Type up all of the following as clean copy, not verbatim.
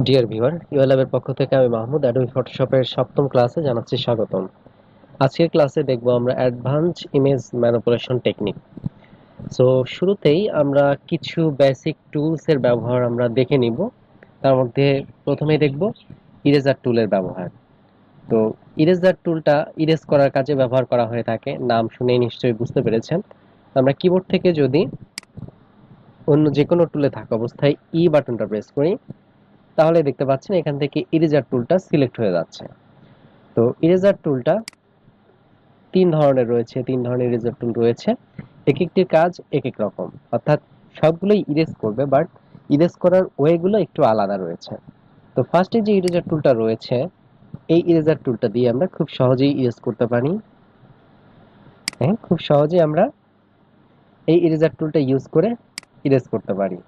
Dear viewer, ইউএলএব এর পক্ষ থেকে আমি মাহমুদ অ্যাডোবি ফটোশপের সপ্তম ক্লাসে জানাচ্ছি স্বাগতম। আজকের ক্লাসে দেখব আমরা advance image manipulation technique. So শুরুতেই আমরা কিছু বেসিক টুলস এর ব্যবহার আমরা দেখে নিব। তার মধ্যে প্রথমেই দেখব ইরেজার টুলের ব্যবহার। তো ইরেজার টুলটা ইরেজ করার কাজে ব্যবহার করা হয়ে থাকে, নাম শুনেই নিশ্চয়ই বুঝতে পেরেছেন। আমরা কিবোর্ড থেকে যদি অন্য যে কোনো টুলে থাকা অবস্থায় ই বাটনটা প্রেস করি, তাহলে দেখতে পাচ্ছেন এখান থেকে ইরেজার টুলটা সিলেক্ট হয়ে যাচ্ছে। তো ইরেজার টুলটা তিন ধরনের ইরেজার টুল রয়েছে। এক একটির কাজ এক এক রকম, অর্থাৎ সবগুলোই ইরেজ করবে, বাট ইরেজ করার ওয়েগুলো একটু আলাদা রয়েছে। তো ফার্স্টে যে ইরেজার টুলটা রয়েছে, এই ইরেজার টুলটা দিয়ে আমরা খুব সহজেই ইরেজ করতে পারি। হ্যাঁ, খুব সহজেই আমরা এই ইরেজার টুলটা ইউজ করে ইরেজ করতে পারি।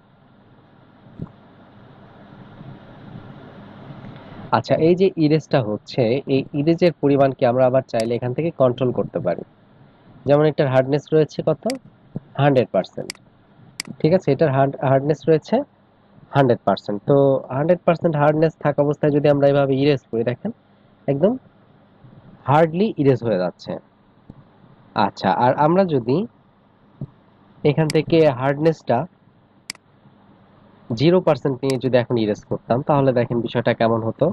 আচ্ছা, এই যে ইরেজটা হচ্ছে, এই ইরেজের পরিমাণকে আমরা আবার চাইলে এখান থেকে কন্ট্রোল করতে পারি। যেমন এটার হার্ডনেস রয়েছে কত, 100%। ঠিক আছে, এটার হার্ডনেস রয়েছে 100%। তো 100% হার্ডনেস থাকা অবস্থায় যদি আমরা এভাবে ইরেজ করি, দেখেন একদম হার্ডলি ইরেজ হয়ে যাচ্ছে। আচ্ছা, আর আমরা যদি এখান থেকে হার্ডনেসটা 0% নিয়ে যদি এখন ইরেজ করতাম, তাহলে দেখেন বিষয়টা কেমন হতো।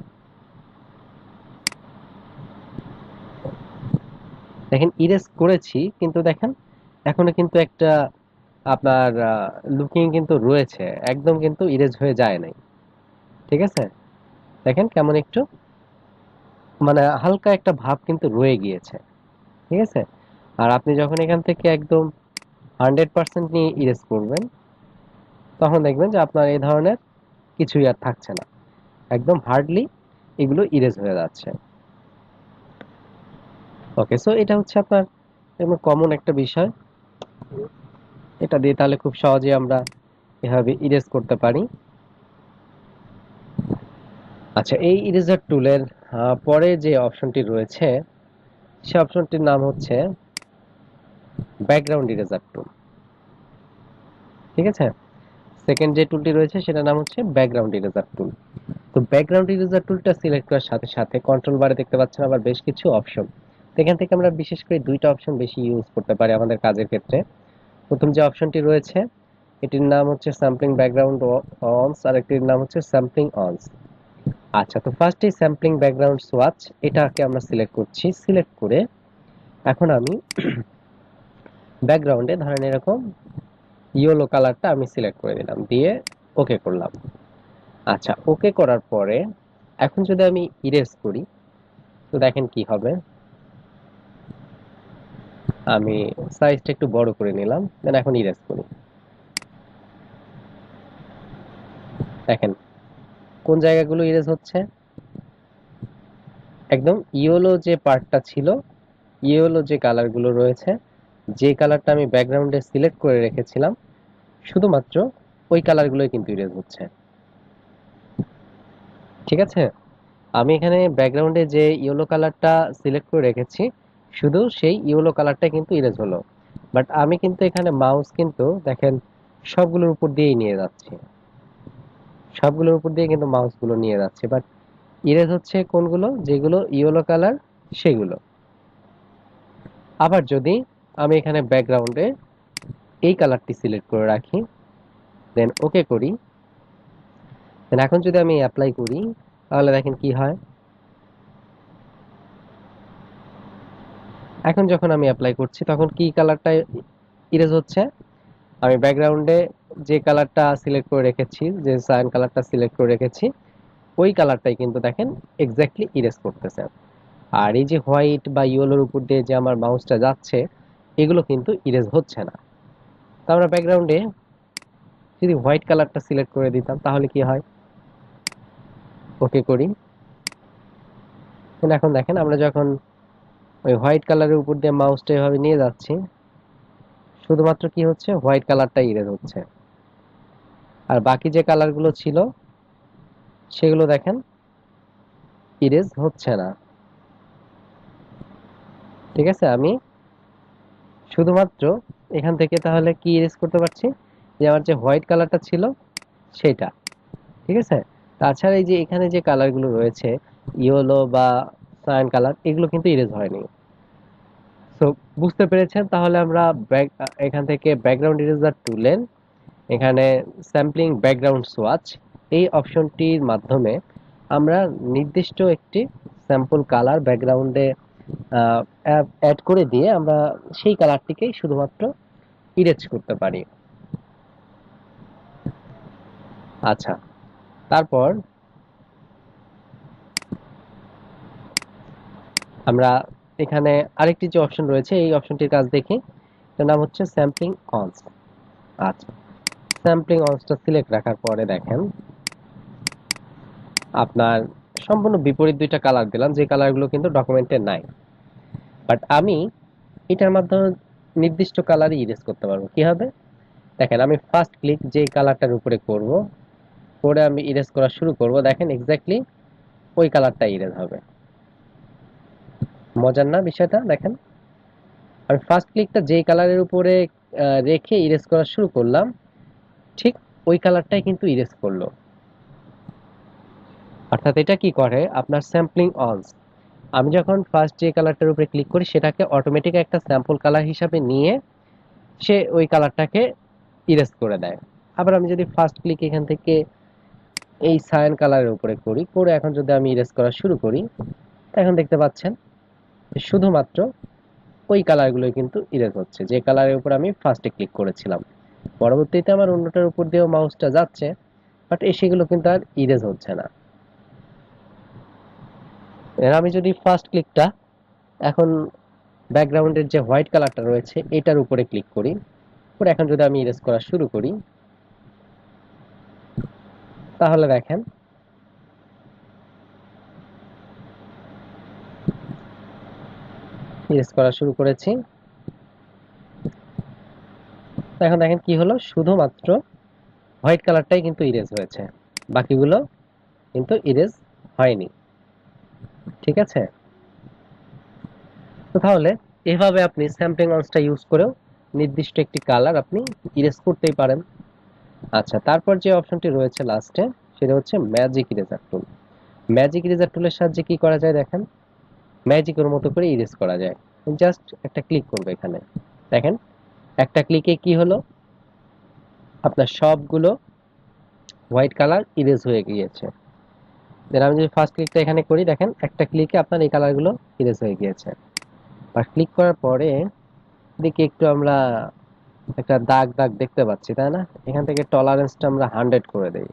দেখেন ইরেজ করেছি, কিন্তু দেখেন এখনো কিন্তু একটা আপনার লুকিং কিন্তু রয়েছে, একদম কিন্তু ইরেজ হয়ে যায় নাই। ঠিক আছে, দেখেন কেমন একটু মানে হালকা একটা ভাব কিন্তু রয়ে গিয়েছে। ঠিক আছে, আর আপনি যখন এখান থেকে একদম 100% নিয়ে ইরেজ করবেন, তখন দেখবেন যে আপনার এই ধরনের কিছুই আর থাকছে না, একদম হার্ডলি এগুলো ইরেজ হয়ে যাচ্ছে। ওকে, সো এটা হচ্ছে আপনার একদম কমন একটা বিষয়। এটা দিয়ে তাহলে খুব সহজে আমরা এভাবে ইরেজ করতে পারি। আচ্ছা, এই ইরেজার টুলের পরে যে অপশনটি রয়েছে, সে অপশনটির নাম হচ্ছে ব্যাকগ্রাউন্ড ইরেজার টুল। ঠিক আছে, সেকেন্ড যে টুলটি রয়েছে সেটার নাম হচ্ছে ব্যাকগ্রাউন্ড ইরেজার টুল। তো ব্যাকগ্রাউন্ড ইরেজার টুলটা সিলেক্ট করার সাথে সাথে কন্ট্রোল বারে দেখতে পাচ্ছেন আবার বেশ কিছু অপশন। তো এখান থেকে আমরা বিশেষ করে দুইটা অপশন বেশি ইউজ করতে পারি আমাদের কাজের ক্ষেত্রে। প্রথম যে অপশনটি রয়েছে, এটির নাম হচ্ছে স্যাম্পলিং ব্যাকগ্রাউন্ড অনস, আর একটির নাম হচ্ছে স্যাম্পলিং অনস। আচ্ছা, তো ফার্স্ট এই স্যাম্পলিং ব্যাকগ্রাউন্ড সোয়াচ, এটাকে আমরা সিলেক্ট করছি। সিলেক্ট করে এখন আমি ব্যাকগ্রাউন্ডে ধরেন এরকম ইয়েলো কালারটা আমি সিলেক্ট করে দিলাম, দিয়ে ওকে করলাম। আচ্ছা, ওকে করার পরে এখন যদি আমি ইরেজ করি, তো দেখেন কি হবে। আমি সাইজটা একটু বড় করে নিলাম, দেন এখন ইরেজ করি। দেখেন কোন জায়গাগুলো ইরেজ হচ্ছে, একদম ইয়েলো যে পার্টটা ছিল, ইয়েলো যে কালারগুলো রয়েছে, যে কালারটা আমি ব্যাকগ্রাউন্ডে সিলেক্ট করে রেখেছিলাম, শুধুমাত্র ওই কালারগুলোই কিন্তু ইরেজ হচ্ছে। ঠিক আছে, আমি এখানে ব্যাকগ্রাউন্ডে যে ইয়েলো কালারটা সিলেক্ট করে রেখেছি, শুধু সেই ইয়েলো কালারটা কিন্তু ইরেজ হলো। বাট আমি কিন্তু এখানে মাউস কিন্তু দেখেন সবগুলোর উপর দিয়েই নিয়ে যাচ্ছি, সবগুলোর উপর দিয়ে কিন্তু মাউস গুলো নিয়ে যাচ্ছে, বাট ইরেজ হচ্ছে কোনগুলো, যেগুলো ইয়েলো কালার সেগুলো। আবার যদি আমি এখানে ব্যাকগ্রাউন্ডে এই কালারটি সিলেক্ট করে রাখি, দেন ওকে করি, দেন এখন যদি আমি অ্যাপ্লাই করি, তাহলে দেখেন কি হয়। এখন যখন আমি অ্যাপ্লাই করছি, তখন কি কালারটা ইরেজ হচ্ছে, আমি ব্যাকগ্রাউন্ডে যে কালারটা সিলেক্ট করে রেখেছি, যে সায়ান কালারটা সিলেক্ট করে রেখেছি, ওই কালারটাই কিন্তু দেখেন এক্স্যাক্টলি ইরেজ করতেছে। আর এই যে হোয়াইট বা ইয়েলোর উপর দিয়ে যে আমার মাউসটা যাচ্ছে, এগুলো কিন্তু ইরেজ হচ্ছে না। তো আমরা ব্যাকগ্রাউন্ডে যদি হোয়াইট কালারটা সিলেক্ট করে দিতাম, তাহলে কি হয়, ওকে করি। এখন দেখেন আমরা যখন ওই হোয়াইট কালারের উপর দিয়ে মাউসটা এভাবে নিয়ে যাচ্ছি, শুধুমাত্র কি হচ্ছে, হোয়াইট কালারটাই ইরেজ হচ্ছে। আর বাকি যে কালারগুলো ছিল, সেগুলো দেখেন ইরেজ হচ্ছে না। ঠিক আছে, আমি শুধুমাত্র এখান থেকে তাহলে কি ইরেজ করতে পারছি, যে আমার যে হোয়াইট কালারটা ছিল সেটা। ঠিক আছে, তাছাড়া এই যে এখানে যে কালারগুলো রয়েছে, ইয়েলো বা সায়ান কালার, এগুলো কিন্তু ইরেজ হয়নি। সো বুঝতে পেরেছেন? তাহলে আমরা এখান থেকে ব্যাকগ্রাউন্ড ইরেজার টুলের এখানে স্যাম্পলিং ব্যাকগ্রাউন্ড সোয়াচ এই অপশনটির মাধ্যমে আমরা নির্দিষ্ট একটি স্যাম্পল কালার ব্যাকগ্রাউন্ডে অ্যাড করে দিয়ে আমরা সেই কালারটিকেই শুধুমাত্র ইরেজ করতে পারি। আচ্ছা, তারপর আমরা এখানে আরেকটি যে অপশন রয়েছে এই অপশনটির কাজ দেখি। এটার নাম হচ্ছে স্যাম্পলিং অনস। আচ্ছা, স্যাম্পলিং অনসটা সিলেক্ট রাখার পরে দেখেন আপনার সম্পূর্ণ বিপরীত দুইটা কালার দিলাম, যে কালারগুলো কিন্তু ডকুমেন্টে নাই। বাট আমি এটার মাধ্যমে নির্দিষ্ট কালারই ইরেজ করতে পারবো। কিভাবে দেখেন, আমি ফার্স্ট ক্লিক যে কালারটার উপরে করব, করে আমি ইরেজ করা শুরু করব, দেখেন এক্স্যাক্টলি ওই কালারটা ইরেজ হবে। মজার না বিষয়টা? দেখেন আমি ফার্স্ট ক্লিকটা যেই কালারের উপরে রেখে ইরেজ করা শুরু করলাম, ঠিক ওই কালারটাই কিন্তু ইরেজ করলো। অর্থাৎ এটা কি করে আপনার স্যাম্পলিং অলস, আমি যখন ফার্স্ট যে কালারটার উপরে ক্লিক করি সেটাকে অটোমেটিক একটা স্যাম্পল কালার হিসাবে নিয়ে সে ওই কালারটাকে ইরেজ করে দেয়। আবার আমি যদি ফার্স্ট ক্লিক এখান থেকে এই সায়ান কালারের উপরে করি, করে এখন যদি আমি ইরেজ করা শুরু করি, এখন দেখতে পাচ্ছেন শুধুমাত্র ওই কালারগুলোই কিন্তু ইরেজ হচ্ছে, যে কালারের উপর আমি ফার্স্টে ক্লিক করেছিলাম। পরবর্তীতে আমার অন্যটার উপর দিয়েও মাউসটা যাচ্ছে, বাট সেগুলো কিন্তু আর ইরেজ হচ্ছে না। এর আমি যদি ফার্স্ট ক্লিকটা এখন ব্যাকগ্রাউন্ডের যে হোয়াইট কালারটা রয়েছে এটার উপরে ক্লিক করি, করে এখন যদি আমি ইরেজ করা শুরু করি, তাহলে দেখেন ইরেজ করা শুরু করেছি। এখন দেখেন কি হলো, শুধুমাত্র হোয়াইট কালারটাই কিন্তু ইরেজ হয়েছে, বাকিগুলো কিন্তু ইরেজ হয়নি। ঠিক আছে? তো তাহলে এভাবে আপনি স্যাম্পলিং অনসটা ইউজ করেও নির্দিষ্ট একটি কালার আপনি ইরেজ করতেই পারেন। আচ্ছা, তারপর যে অপশনটি রয়েছে লাস্টে, সেটা হচ্ছে ম্যাজিক ইরেজার টুল। ম্যাজিক ইরেজার টুলের সাহায্যে কি করা যায় দেখেন, ম্যাজিকের মতো করে ইরেজ করা যায়। জাস্ট একটা ক্লিক করবে এখানে, দেখেন একটা ক্লিকে কি হলো, আপনার সবগুলো হোয়াইট কালার ইরেজ হয়ে গিয়েছে। দেন আমি যদি ফার্স্ট ক্লিকটা এখানে করি, দেখেন একটা ক্লিকে আপনার এই কালারগুলো ইরেজ হয়ে গিয়েছে। আর ক্লিক করার পরে দেখি একটু আমরা একটা দাগ দাগ দেখতে পাচ্ছি, তাই না? এখান থেকে টলারেন্সটা আমরা 100 করে দেই,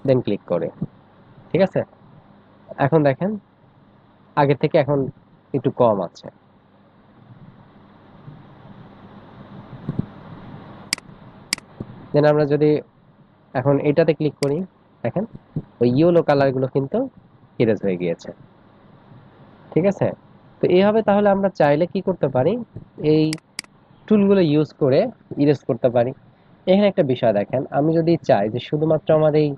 দেন ক্লিক করে। ঠিক আছে? এখন দেখেন আগের থেকে এখন একটু কম আছে। দেন আমরা যদি এখন এটাতে ক্লিক করি, দেখেন ওই ইয়েলো কালারগুলো কিন্তু ইরেজ হয়ে গিয়েছে। ঠিক আছে? তো এইভাবে তাহলে আমরা চাইলে কি করতে পারি, এই টুলগুলো ইউজ করে ইরেজ করতে পারি। এখানে একটা বিষয় দেখেন, আমি যদি চাই যে শুধুমাত্র আমার এই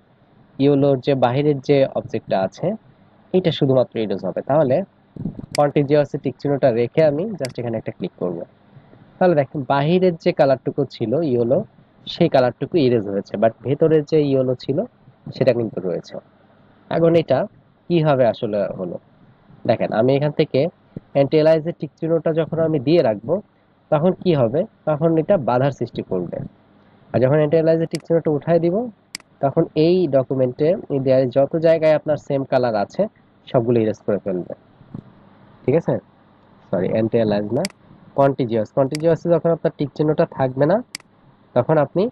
ইয়েলোর যে বাহিরের যে অবজেক্টটা আছে এটা শুধুমাত্র ইরেজ হবে, তাহলে কন্টিজিউয়াস টিক চিহ্নটা রেখে আমি জাস্ট এখানে একটা ক্লিক করব। তাহলে দেখেন বাহিরের যে কালারটুকু ছিল ইয়েলো, সেই কালারটুকু ইরেজ হয়েছে, বাট ভেতরের যে ইয়েলো ছিল সেটা কিন্তু রয়েছে। এখন এটা কিভাবে আসলে হলো দেখেন, আমি এখান থেকে অ্যান্টি অ্যালাইজের টিক চিহ্নটা যখন আমি দিয়ে রাখবো, তখন কি হবে, তখন এটা বাধার সৃষ্টি করবে। আর যখন অ্যান্টি অ্যালাইজের টিক চিহ্নটা উঠাই দিব, তখন এই ডকুমেন্টে এই দেয়ালে যত জায়গায় আপনার সেম কালার আছে সবগুলো ইরেজ করে ফেলবে। ঠিক আছে? সরি, অ্যান্টি অ্যালাইজ না, কন্টিজিউয়াস। কন্টিজিউয়াসে যখন আপনার টিক চিহ্নটা থাকবে না, তখন আপনি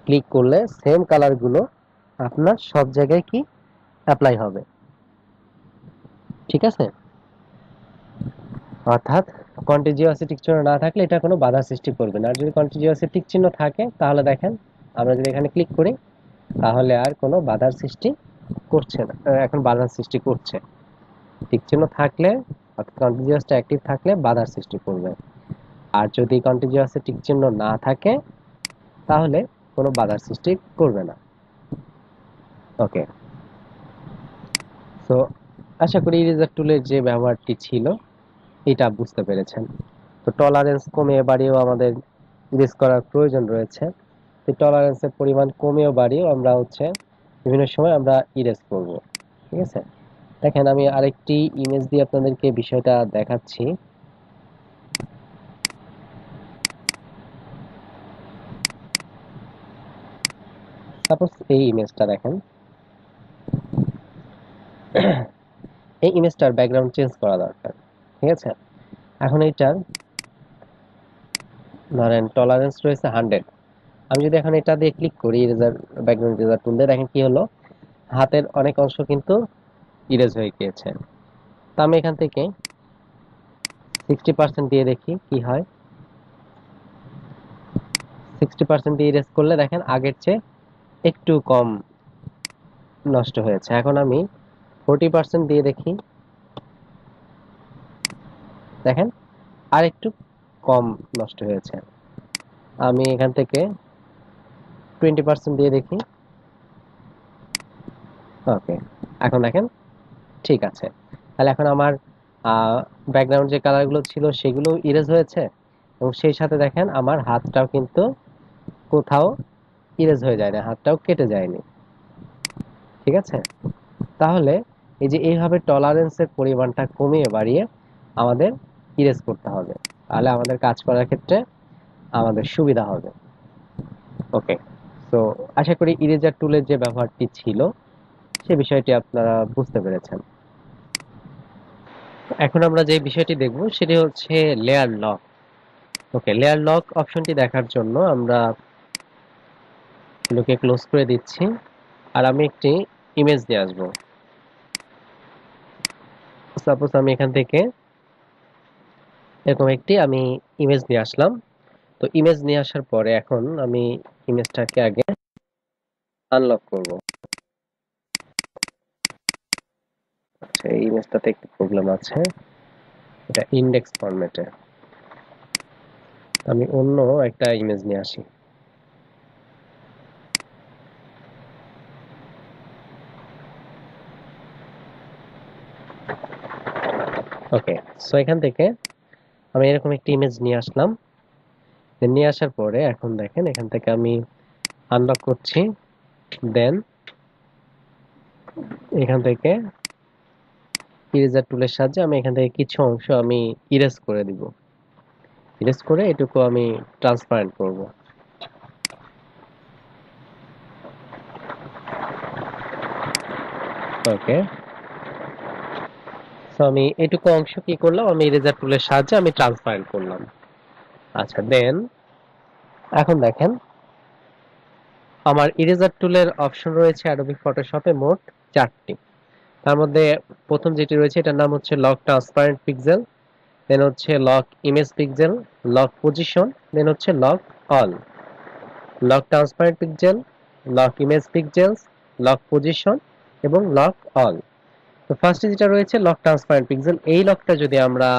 ক্লিক করলে সেম কালারগুলো আপনার সব জায়গায় কি অ্যাপ্লাই হবে। ঠিক আছে? অর্থাৎ কন্টিজিউয়াস টিক চিহ্ন না থাকলে এটা কোনো বাধা সৃষ্টি করবে না, আর যদি কন্টিজিউয়াস টিক চিহ্ন থাকে তাহলে দেখেন আমরা যদি এখানে ক্লিক করি তাহলে আর কোনো বাধার সৃষ্টি করছে না, এখন বাধার সৃষ্টি করছে। টিক চিহ্ন থাকলে অর্থাৎ কন্টিজিউয়াসটা অ্যাক্টিভ থাকলে বাধার সৃষ্টি করবে, আর যদি কন্টিজিউয়াস টিক চিহ্ন না থাকে তাহলে কোনো বাধার সৃষ্টি করবে না। ওকে, সো আশা করি ইরেজার টুলের যে ব্যবহারটি ছিল এটা বুঝতে পেরেছেন। তো টলারেন্স কমিয়ে বাড়িয়েও আমাদের ইরেজ করার প্রয়োজন রয়েছে। তো টলারেন্সের পরিমাণ কমিয়েও বাড়িয়েও আমরা হচ্ছে বিভিন্ন সময় আমরা ইরেজ করব। ঠিক আছে, দেখেন আমি আরেকটি ইমেজ দিয়ে আপনাদেরকে বিষয়টা দেখাচ্ছি। সাপোজ এই ইমেজটা দেখেন, এই ইমেজটার ব্যাকগ্রাউন্ড চেঞ্জ করা দরকার। ঠিক আছে, এখন এইটার ধরেন টলারেন্স রয়েছে 100। আমি যদি এখন এটা দিয়ে ক্লিক করি, ইরেজার ব্যাকগ্রাউন্ড ইরেজার টুল দিয়ে, দেখেন কি হলো, হাতের অনেক অংশ কিন্তু ইরেজ হয়ে গিয়েছে। তো আমি এখান থেকে 60% দিয়ে দেখি কি হয়। 60% দিয়ে ইরেজ করলে দেখেন আগের চেয়ে একটু কম নষ্ট হয়েছে। এখন আমি 40% দিয়ে দেখি, দেখেন আর একটু কম নষ্ট হয়েছে। আমি এখান থেকে 20% দিয়ে দেখি। ওকে, এখন দেখেন ঠিক আছে। তাহলে এখন আমার ব্যাকগ্রাউন্ড যে কালারগুলো ছিল সেগুলো ইরেজ হয়েছে, এবং সেই সাথে দেখেন আমার হাতটাও কিন্তু কোথাও ইরেজ হয়ে যায় না, হাতটাও কেটে যায়নি। ঠিক আছে, তাহলে এই যে এইভাবে টলারেন্সের পরিমাণটা কমিয়ে বাড়িয়ে আমাদের ইরেজ করতে হবে, তাহলে আমাদের কাজ করার ক্ষেত্রে আমাদের সুবিধা হবে। ওকে, তো আশা করি ইরেজার টুলের যে ব্যবহারটি ছিল সে বিষয়টি আপনারা বুঝতে পেরেছেন। এখন আমরা যে বিষয়টি দেখব সেটি হচ্ছে লেয়ার লক। ওকে, লেয়ার লক অপশনটি দেখার জন্য আমরা এগুলোকে ক্লোজ করে দিচ্ছি, আর আমি একটি ইমেজ নিয়ে আসবো। সাপোজ আমি এখান থেকে এরকম একটি আমি ইমেজ নিয়ে আসলাম। তো ইমেজ নিয়ে আসার পরে এখন আমি ইমেজটাকে আগে আনলক করব। আচ্ছা, এই ইমেজটাতে একটু প্রবলেম আছে, এটা ইন্ডেক্স ফরম্যাটে। আমি অন্য একটা ইমেজ নিয়ে আসি। ওকে, সো এখান থেকে আমি এরকম একটি ইমেজ নিয়ে আসলাম। নিয়ে আসার পরে এখন দেখেন এখান থেকে আমি আনলক করছি, দেন এখান থেকে ইরেজার টুলের সাহায্যে আমি এখান থেকে কিছু অংশ আমি ইরেজ করে দিব। ইরেজ করে এটুকু আমি ট্রান্সপারেন্ট করব। ওকে, তো আমি এটুকু অংশ কি করলাম, আমি ইরেজার টুলের সাহায্যে আমি ট্রান্সপারেন্ট করলাম। আচ্ছা, দেন এখন দেখেন আমার ইরেজার টুলের অপশন রয়েছে অ্যাডোবি ফটোশপে মোট 4টি। তার মধ্যে প্রথম যেটি রয়েছে এটার নাম হচ্ছে লক ট্রান্সপারেন্ট পিক্সেল, দেন হচ্ছে lock image pixel, lock position, then হচ্ছে lock all. Lock transparent pixel, lock image pixels, lock position এবং লক অল। তো ফার্স্টে যেটা রয়েছে লক ট্রান্সপারেন্ট পিক্সেল, এই লকটা যদি আমরা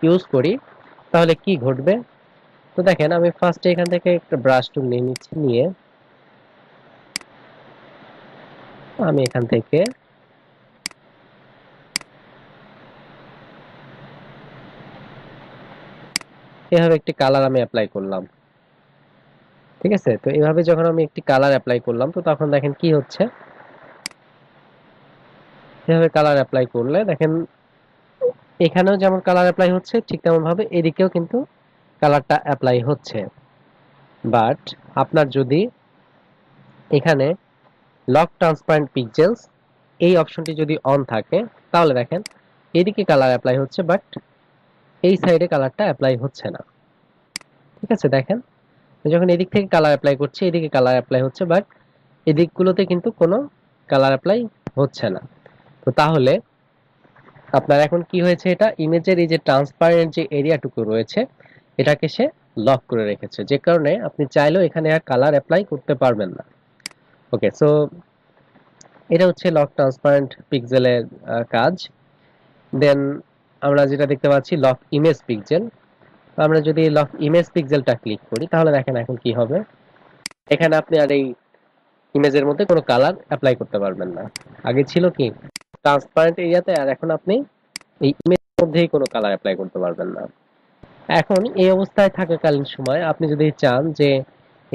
ইউজ করি তাহলে কি ঘটবে। তো দেখেন আমি ফার্স্টে এখান থেকে একটা ব্রাশ টুল নিয়ে নিচ্ছি, নিয়ে আমি এখান থেকে এভাবে একটি কালার আমি অ্যাপ্লাই করলাম। ঠিক আছে, তো এভাবে যখন আমি একটি কালার অ্যাপ্লাই করলাম তো তখন দেখেন কি হচ্ছে, এভাবে কালার অ্যাপ্লাই করলে দেখেন এখানেও যেমন কালার অ্যাপ্লাই হচ্ছে ঠিক তেমন ভাবে এদিকেও কিন্তু কালারটা অ্যাপ্লাই হচ্ছে। বাট আপনার যদি এখানে লক ট্রান্সপারেন্ট পিক্সেলস এই অপশনটি যদি অন থাকে তাহলে দেখেন এদিকে কালার অ্যাপ্লাই হচ্ছে, বাট এই সাইডে কালারটা অ্যাপ্লাই হচ্ছে না। ঠিক আছে, দেখেন যখন এদিক থেকে কালার অ্যাপ্লাই করছে এদিকে কালার অ্যাপ্লাই হচ্ছে, বাট এদিকগুলোতে কিন্তু কোনো কালার অ্যাপ্লাই হচ্ছে না। তো তাহলে আপনার এখন কি হয়েছে, এটা ইমেজের এই যে ট্রান্সপারেন্ট যে এরিয়াটুকু রয়েছে এটাকে সে লক করে রেখেছে, যে কারণে আপনি চাইলেও এখানে আর কালার অ্যাপ্লাই করতে পারবেন না। ওকে, সো এটা হচ্ছে লক ট্রান্সপারেন্ট পিক্সেলের কাজ। দেন আমরা যেটা দেখতে পাচ্ছি লক ইমেজ পিক্সেল। আমরা যদি লক ইমেজ পিক্সেলটা ক্লিক করি তাহলে দেখেন এখন কি হবে, এখানে আপনি আর এই ইমেজের মধ্যে কোনো কালার অ্যাপ্লাই করতে পারবেন না। আগে ছিল কি ট্রান্সপারেন্ট এরিয়াতে, আর এখন আপনি এই ইমেজের মধ্যেই কোনো কালার অ্যাপ্লাই করতে পারবেন না। এখন এই অবস্থায় থাকাকালীন সময় আপনি যদি চান যে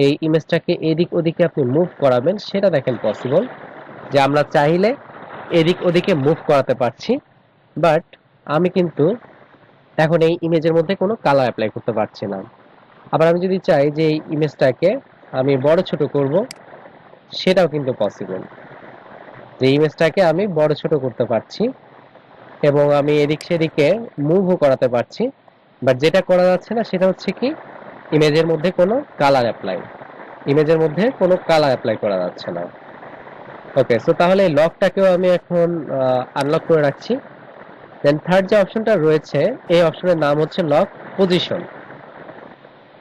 এই ইমেজটাকে এদিক ওদিকে আপনি মুভ করাবেন, সেটা দেখেন পসিবল। যে আমরা চাইলে এদিক ওদিকে মুভ করাতে পারছি, বাট আমি কিন্তু এখন এই ইমেজের মধ্যে কোনো কালার অ্যাপ্লাই করতে পারছি না। আবার আমি যদি চাই যে এই ইমেজটাকে আমি বড় ছোট করব, সেটাও কিন্তু পসিবল। যে ইমেজটাকে আমি বড় ছোট করতে পারছি এবং আমি এদিক সেদিকে মুভও করাতে পারছি, বাট যেটা করা যাচ্ছে না সেটা হচ্ছে কি, ইমেজের মধ্যে কোনো কালার অ্যাপ্লাই, ইমেজের মধ্যে কোনো কালার অ্যাপ্লাই করা যাচ্ছে না। ওকে, সো তাহলে লকটাকেও আমি এখন আনলক করে রাখছি। দেন থার্ড যে অপশনটা রয়েছে, এই অপশনের নাম হচ্ছে লক পজিশন।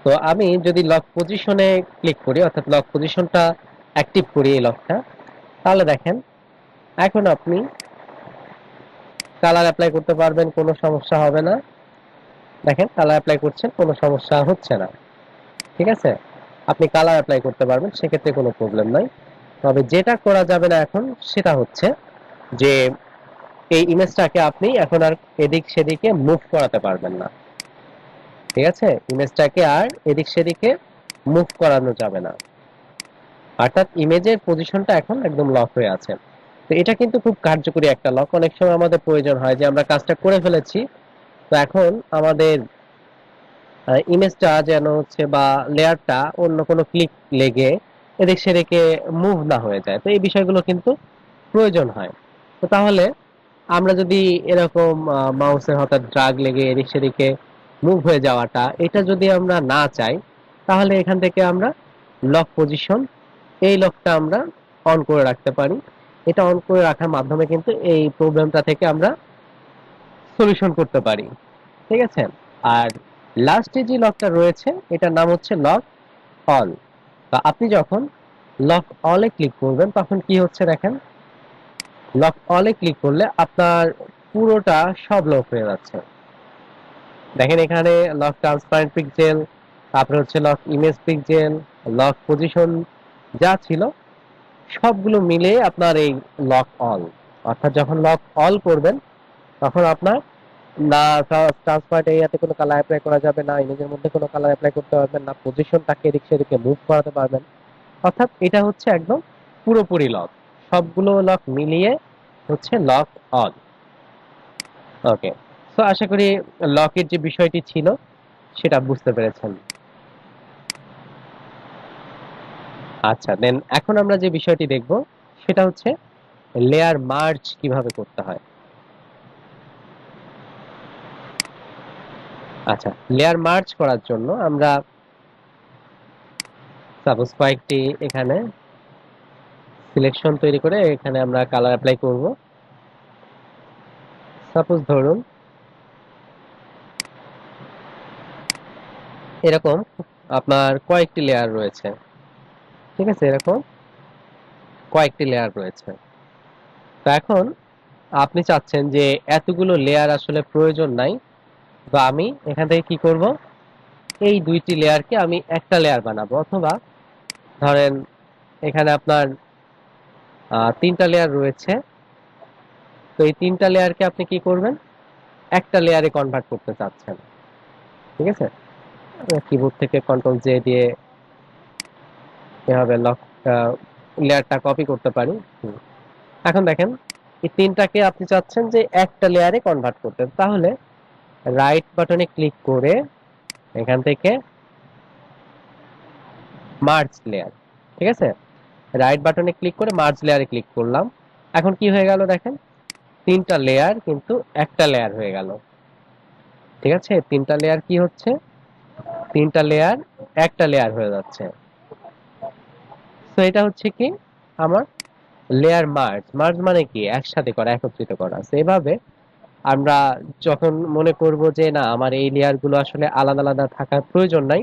তো আমি যদি লক পজিশনে ক্লিক করি, অর্থাৎ লক পজিশনটা অ্যাক্টিভ করি এই লকটা, তাহলে দেখেন এখন আপনি কালার অ্যাপ্লাই করতে পারবেন, কোনো সমস্যা হবে না। দেখেন কালার অ্যাপ্লাই করছেন, কোনো সমস্যা হচ্ছে না। ঠিক আছে, আপনি কালার অ্যাপ্লাই করতে পারবেন, সেক্ষেত্রে কোনো প্রবলেম নাই। তবে যেটা করা যাবে না এখন, সেটা হচ্ছে যে এই ইমেজটাকে আপনি এখন আর এদিক সেদিকে মুভ করাতে পারবেন না। ঠিক আছে, ইমেজটাকে আর এদিক সেদিকে মুভ করানো যাবে না, অর্থাৎ ইমেজের পজিশনটা এখন একদম লক হয়ে আছে। তো এটা কিন্তু খুব কার্যকরী একটা লক। অনেক সময় আমাদের প্রয়োজন হয় যে আমরা কাজটা করে ফেলেছি, তো এখন আমাদের ইমেজটা যেন হচ্ছে বা লেয়ারটা অন্য কোনো ক্লিক লেগে এদিক সেদিকে মুভ না হয়ে যায়, তো এই বিষয়গুলো কিন্তু প্রয়োজন হয়। তো তাহলে আমরা যদি এরকম মাউসের হঠাৎ ড্রাগ লেগে এদিক সেদিকে মুভ হয়ে যাওয়াটা, এটা যদি আমরা না চাই, তাহলে এখান থেকে আমরা লক পজিশন, এই লকটা আমরা অন করে রাখতে পারি। এটা অন করে রাখার মাধ্যমে কিন্তু এই প্রবলেমটা থেকে আমরা সলিউশন করতে পারি। ঠিক আছে, আর লাস্টে যে লকটা রয়েছে, এটার নাম হচ্ছে লক অল। তো আপনি যখন লক অলে ক্লিক করবেন, তখন কি হচ্ছে দেখেন, লক অলে ক্লিক করলে আপনার পুরোটা সব লক হয়ে যাচ্ছে। দেখেন এখানে লক ট্রান্সপারেন্ট পিক্সেল, তারপরে হচ্ছে lock image pixel, lock position যা ছিল সবগুলো মিলে আপনার এই লক অল। অর্থাৎ যখন লক অল করবেন, তখন আপনার না ট্রান্সপারেন্ট এরিয়াতে কোনো কালার অ্যাপ্লাই করা যাবে না, ইমেজের মধ্যে কোনো কালার অ্যাপ্লাই করতে পারবেন না, পজিশনটাকে এদিক সেদিকে মুভ করাতে পারবেন। অর্থাৎ এটা হচ্ছে একদম পুরোপুরি লক, সবগুলো লক মিলিয়ে হচ্ছে লক অল। ওকে, তো আশা করি লকের যে বিষয়টি ছিল সেটা বুঝতে পেরেছেন। আচ্ছা, দেন এখন আমরা যে বিষয়টি দেখব সেটা হচ্ছে লেয়ার মার্জ কিভাবে করতে হয়। আচ্ছা, লেয়ার মার্জ করার জন্য আমরা সাপোজ কয়েকটি এখানে সিলেকশন তৈরি করে এখানে আমরা কালার অ্যাপ্লাই করব। সাপোজ ধরুন এরকম আপনার কয়েকটি লেয়ার রয়েছে। ঠিক আছে, এরকম কয়েকটি লেয়ার রয়েছে। তো এখন আপনি চাচ্ছেন যে এতগুলো লেয়ার আসলে প্রয়োজন নাই, তো আমি এখান থেকে কি করব, এই দুইটি লেয়ারকে আমি একটা লেয়ার বানাবো। অথবা ধরেন এখানে আপনার তিনটা লেয়ার রয়েছে, তো এই তিনটা লেয়ারকে আপনি কি করবেন, একটা লেয়ারে কনভার্ট করতে চাচ্ছেন। ঠিক আছে, কিবোর্ড থেকে কন্ট্রোল জে দিয়ে এভাবে লক লেয়ারটা কপি করতে পারি। এখন দেখেন এই তিনটাকে আপনি চাচ্ছেন যে একটা লেয়ারে কনভার্ট করতে, তাহলে রাইট বাটনে ক্লিক করে এখান থেকে মার্জ লেয়ার, ঠিক আছে, রাইট বাটনে ক্লিক করে মার্জ লেয়ারে ক্লিক করলাম। এখন কি হয়ে গেল দেখেন, তিনটা লেয়ার কিন্তু একটা লেয়ার হয়ে গেল। ঠিক আছে, তিনটা লেয়ার কি হচ্ছে, তিনটা লেয়ার একটা লেয়ার হয়ে যাচ্ছে। তো এটা হচ্ছে কি আমার লেয়ার মার্জ। মার্জ মানে কি, একসাথে করা, একত্রিত করা। সেভাবে আমরা যখন মনে করব যে না আমার এই লেয়ার গুলো আসলে আলাদা আলাদা থাকার প্রয়োজন নাই,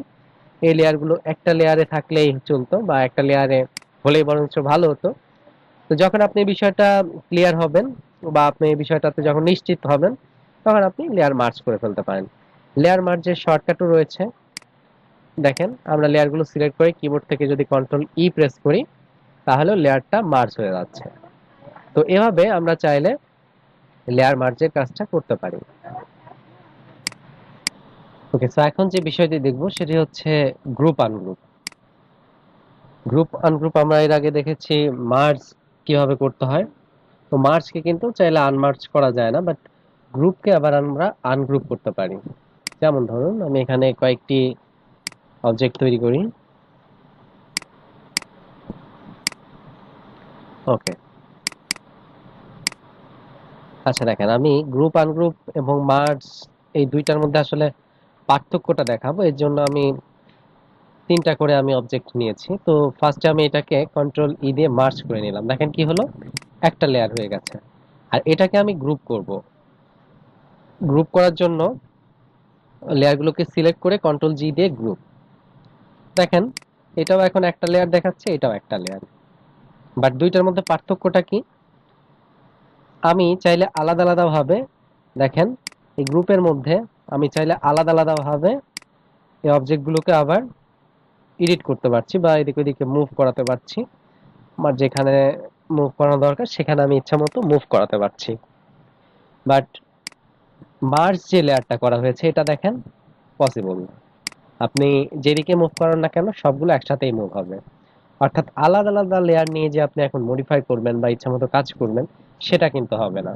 এই লেয়ার গুলো একটা লেয়ারে থাকলেই চলতো বা একটা লেয়ারে হলেই বরঞ্চ ভালো হতো, তো যখন আপনি এই বিষয়টা ক্লিয়ার হবেন বা আপনি এই বিষয়টাতে যখন নিশ্চিত হবেন, তখন আপনি লেয়ার মার্জ করে ফেলতে পারেন। লেয়ার মার্জের শর্টকাটও রয়েছে। দেখেন আমরা লেয়ারগুলো সিলেক্ট করে কিবোর্ড থেকে যদি কন্ট্রোল ই প্রেস করি, তাহলে লেয়ারটা মার্জ হয়ে যাচ্ছে। তো এভাবে আমরা চাইলে লেয়ার মার্জের কাজটা করতে পারি। ওকে, সো এখন যে বিষয়টি দেখবো সেটি হচ্ছে গ্রুপ আনগ্রুপ। গ্রুপ আনগ্রুপ আমরা এর আগে দেখেছি মার্জ কিভাবে করতে হয়। তো মার্জকে কিন্তু চাইলে আনমার্জ করা যায় না, বাট গ্রুপকে আবার আমরা আনগ্রুপ করতে পারি। যেমন ধরুন আমি এখানে কয়েকটি অবজেক্ট তৈরি করি। ওকে, আচ্ছা দেখেন আমি গ্রুপ আনগ্রুপ এবং মার্জ এই দুইটার মধ্যে আসলে পার্থক্যটা দেখাবো, এর জন্য আমি তিনটা করে আমি অবজেক্ট নিয়েছি। তো ফার্স্টে আমি এটাকে কন্ট্রোল ই দিয়ে মার্জ করে নিলাম, দেখেন কি হলো, একটা লেয়ার হয়ে গেছে। আর এটাকে আমি গ্রুপ করব। গ্রুপ করার জন্য লেয়ারগুলোকে সিলেক্ট করে কন্ট্রোল জি দিয়ে গ্রুপ, দেখেন এটাও এখন একটা লেয়ার দেখাচ্ছে, এটাও একটা লেয়ার। বাট দুইটার মধ্যে পার্থক্যটা কি, আমি চাইলে আলাদা আলাদা ভাবে, দেখেন এই গ্রুপের মধ্যে আমি চাইলে আলাদা আলাদা ভাবে এই অবজেক্টগুলোকে আবার এডিট করতে পারছি বা এদিক ওদিকে মুভ করাতে পারছি। আমার যেখানে মুভ করানো দরকার সেখানে আমি ইচ্ছা মতো মুভ করাতে পারছি। বাট মার্জ যে লেয়ারটা করা হয়েছে এটা দেখেন পসিবল না। আপনি যেদিকে মুভ করান না কেন সবগুলো একসাথেই মুভ হবে। অর্থাৎ আলাদা আলাদা লেয়ার নিয়ে যে আপনি এখন মডিফাই করবেন বা ইচ্ছা মতো কাজ করবেন, সেটা কিন্তু হবে না।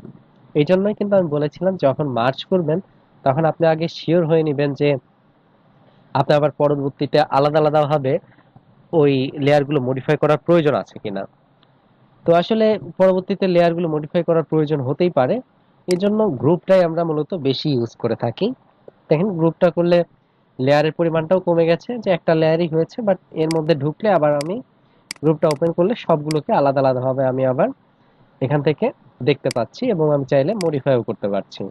এই জন্যই কিন্তু আমি বলেছিলাম যখন মার্চ করবেন তখন আপনি আগে শিওর হয়ে নেবেন যে আপনি আবার পরবর্তীতে আলাদা আলাদা ভাবে ওই লেয়ারগুলো মডিফাই করার প্রয়োজন আছে কিনা। তো আসলে পরবর্তীতে লেয়ারগুলো মডিফাই করার প্রয়োজন হতেই পারে, এই জন্য গ্রুপটাই আমরা মূলত বেশি ইউজ করে থাকি। দেখেন গ্রুপটা করলে লেয়ারের পরিমাণটাও কমে গেছে, যে একটা লেয়ারই হয়েছে, বাট এর মধ্যে ঢুকলে আবার আমি গ্রুপটা ওপেন করলে সবগুলোকে আলাদা আলাদা ভাবে আমি আবার এখান থেকে দেখতে পাচ্ছি এবং আমি চাইলে মডিফাইও করতে পারছি।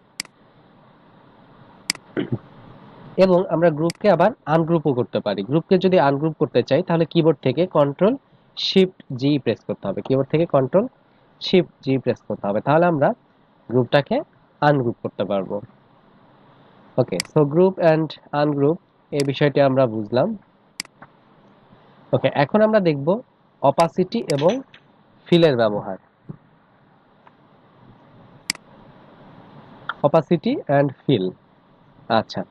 এবং আমরা গ্রুপকে আবার আনগ্রুপও করতে পারি। গ্রুপকে যদি আনগ্রুপ করতে চাই তাহলে কিবোর্ড থেকে কন্ট্রোল শিফট জি প্রেস করতে হবে, কিবোর্ড থেকে কন্ট্রোল শিফট জি প্রেস করতে হবে, তাহলে আমরা গ্রুপটাকে আনগ্রুপ করতে পারবো। ওকে, সো গ্রুপ অ্যান্ড আনগ্রুপ এই বিষয়টি আমরা বুঝলাম। ওকে, এখন আমরা দেখব অপাসিটি এবং ফিলের ব্যবহার। অপাসিটি অ্যান্ড ফিল, আচ্ছা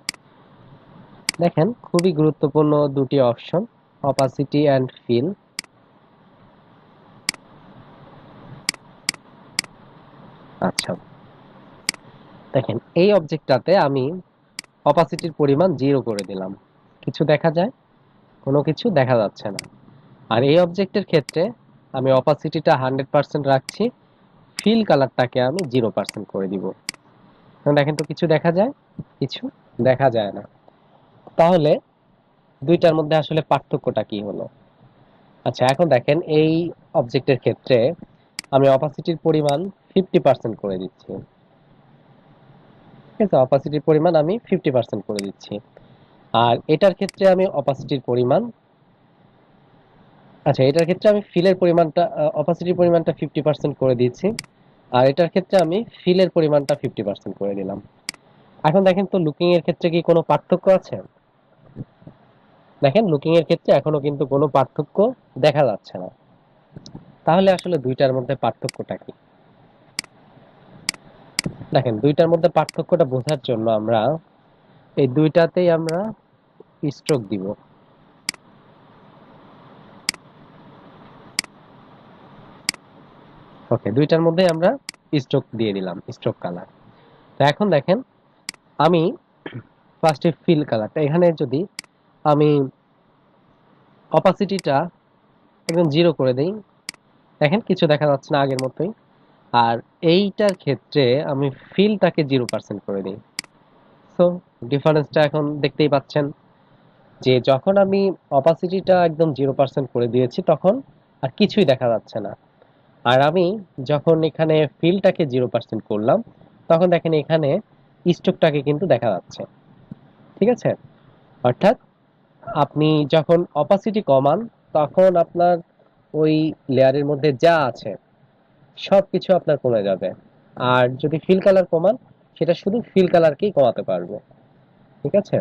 দেখেন খুবই গুরুত্বপূর্ণ দুটি অপশন, অপাসিটি অ্যান্ড ফিল। আচ্ছা দেখেন এই অবজেক্টটাতে আমি অপাসিটির পরিমাণ 0 করে দিলাম, কিছু দেখা যায়? কোনো কিছু দেখা যাচ্ছে না। আর এই অবজেক্টের ক্ষেত্রে আমি অপাসিটিটা 100% রাখছি, ফিল কালারটাকে আমি 0% করে দিব। এখন দেখেন তো কিছু দেখা যায়? কিছু দেখা যায় না। তাহলে দুইটার মধ্যে আসলে পার্থক্যটা কি হলো? আচ্ছা এখন দেখেন এই অবজেক্টের ক্ষেত্রে আমি অপাসিটির পরিমাণ 50% করে দিচ্ছি। ঠিক আছে, অপাসিটির পরিমাণ আমি 50% করে দিচ্ছি। আর এটার ক্ষেত্রে আমি অপাসিটির পরিমাণ, আচ্ছা এটার ক্ষেত্রে আমি ফিলের পরিমাণটা, অপাসিটির পরিমাণটা 50% করে দিচ্ছি। আর এটার ক্ষেত্রে আমি ফিলের পরিমাণটা 50% করে দিলাম। এখন দেখেন তো লুকিং এর ক্ষেত্রে কি কোনো পার্থক্য আছে? দেখেন লুকিং এর ক্ষেত্রে এখনো কিন্তু কোনো পার্থক্য দেখা যাচ্ছে না। তাহলে আসলে দুইটার মধ্যে পার্থক্যটা কি? দেখেন দুইটার মধ্যে পার্থক্যটা বোঝার জন্য আমরা এই দুইটাতেই আমরা স্ট্রোক দিব। ওকে, দুইটার মধ্যে আমরা স্ট্রোক দিয়ে দিলাম, স্ট্রোক কালার। তো এখন দেখেন আমি ফার্স্টে ফিল কালারটা এখানে যদি আমি অপাসিটিটা একদম 0 করে দেই, দেখেন কিছু দেখা যাচ্ছে না আগের মতোই। আর এইটার ক্ষেত্রে আমি ফিলটাকে 0% করে দিই। সো ডিফারেন্সটা এখন দেখতেই পাচ্ছেন যে যখন আমি অপাসিটিটা একদম 0% করে দিয়েছি তখন আর কিছুই দেখা যাচ্ছে না। আর আমি যখন এখানে ফিলটাকে 0% করলাম তখন দেখেন এখানে স্ট্রোকটাকে কিন্তু দেখা যাচ্ছে। ঠিক আছে, অর্থাৎ আপনি যখন অপাসিটি কমান তখন আপনার ওই লেয়ারের মধ্যে যা আছে সবকিছু আপনার কমে যাবে। আর যদি ফিল কালার কমান সেটা শুধু ফিল কালারকেই কমাতে পারবে। ঠিক আছে,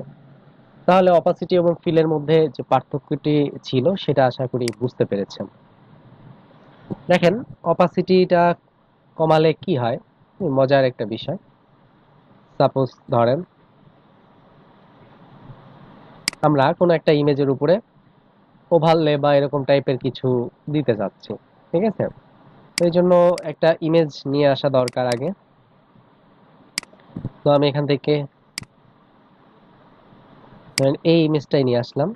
তাহলে অপাসিটি এবং ফিলের মধ্যে যে পার্থক্যটি ছিল সেটা আশা করি বুঝতে পেরেছেন। দেখেন অপাসিটিটা কমালে কি হয়, মজার একটা বিষয়। সাপোজ ধরেন আমরা কোনো একটা ইমেজের উপরে ওভারলে বা এরকম টাইপের কিছু দিতে চাচ্ছি, ঠিক আছে? তো এই জন্য একটা ইমেজ নিয়ে আসা দরকার আগে। তো আমি এখান থেকে ধরেন এই ইমেজটাই নিয়ে আসলাম।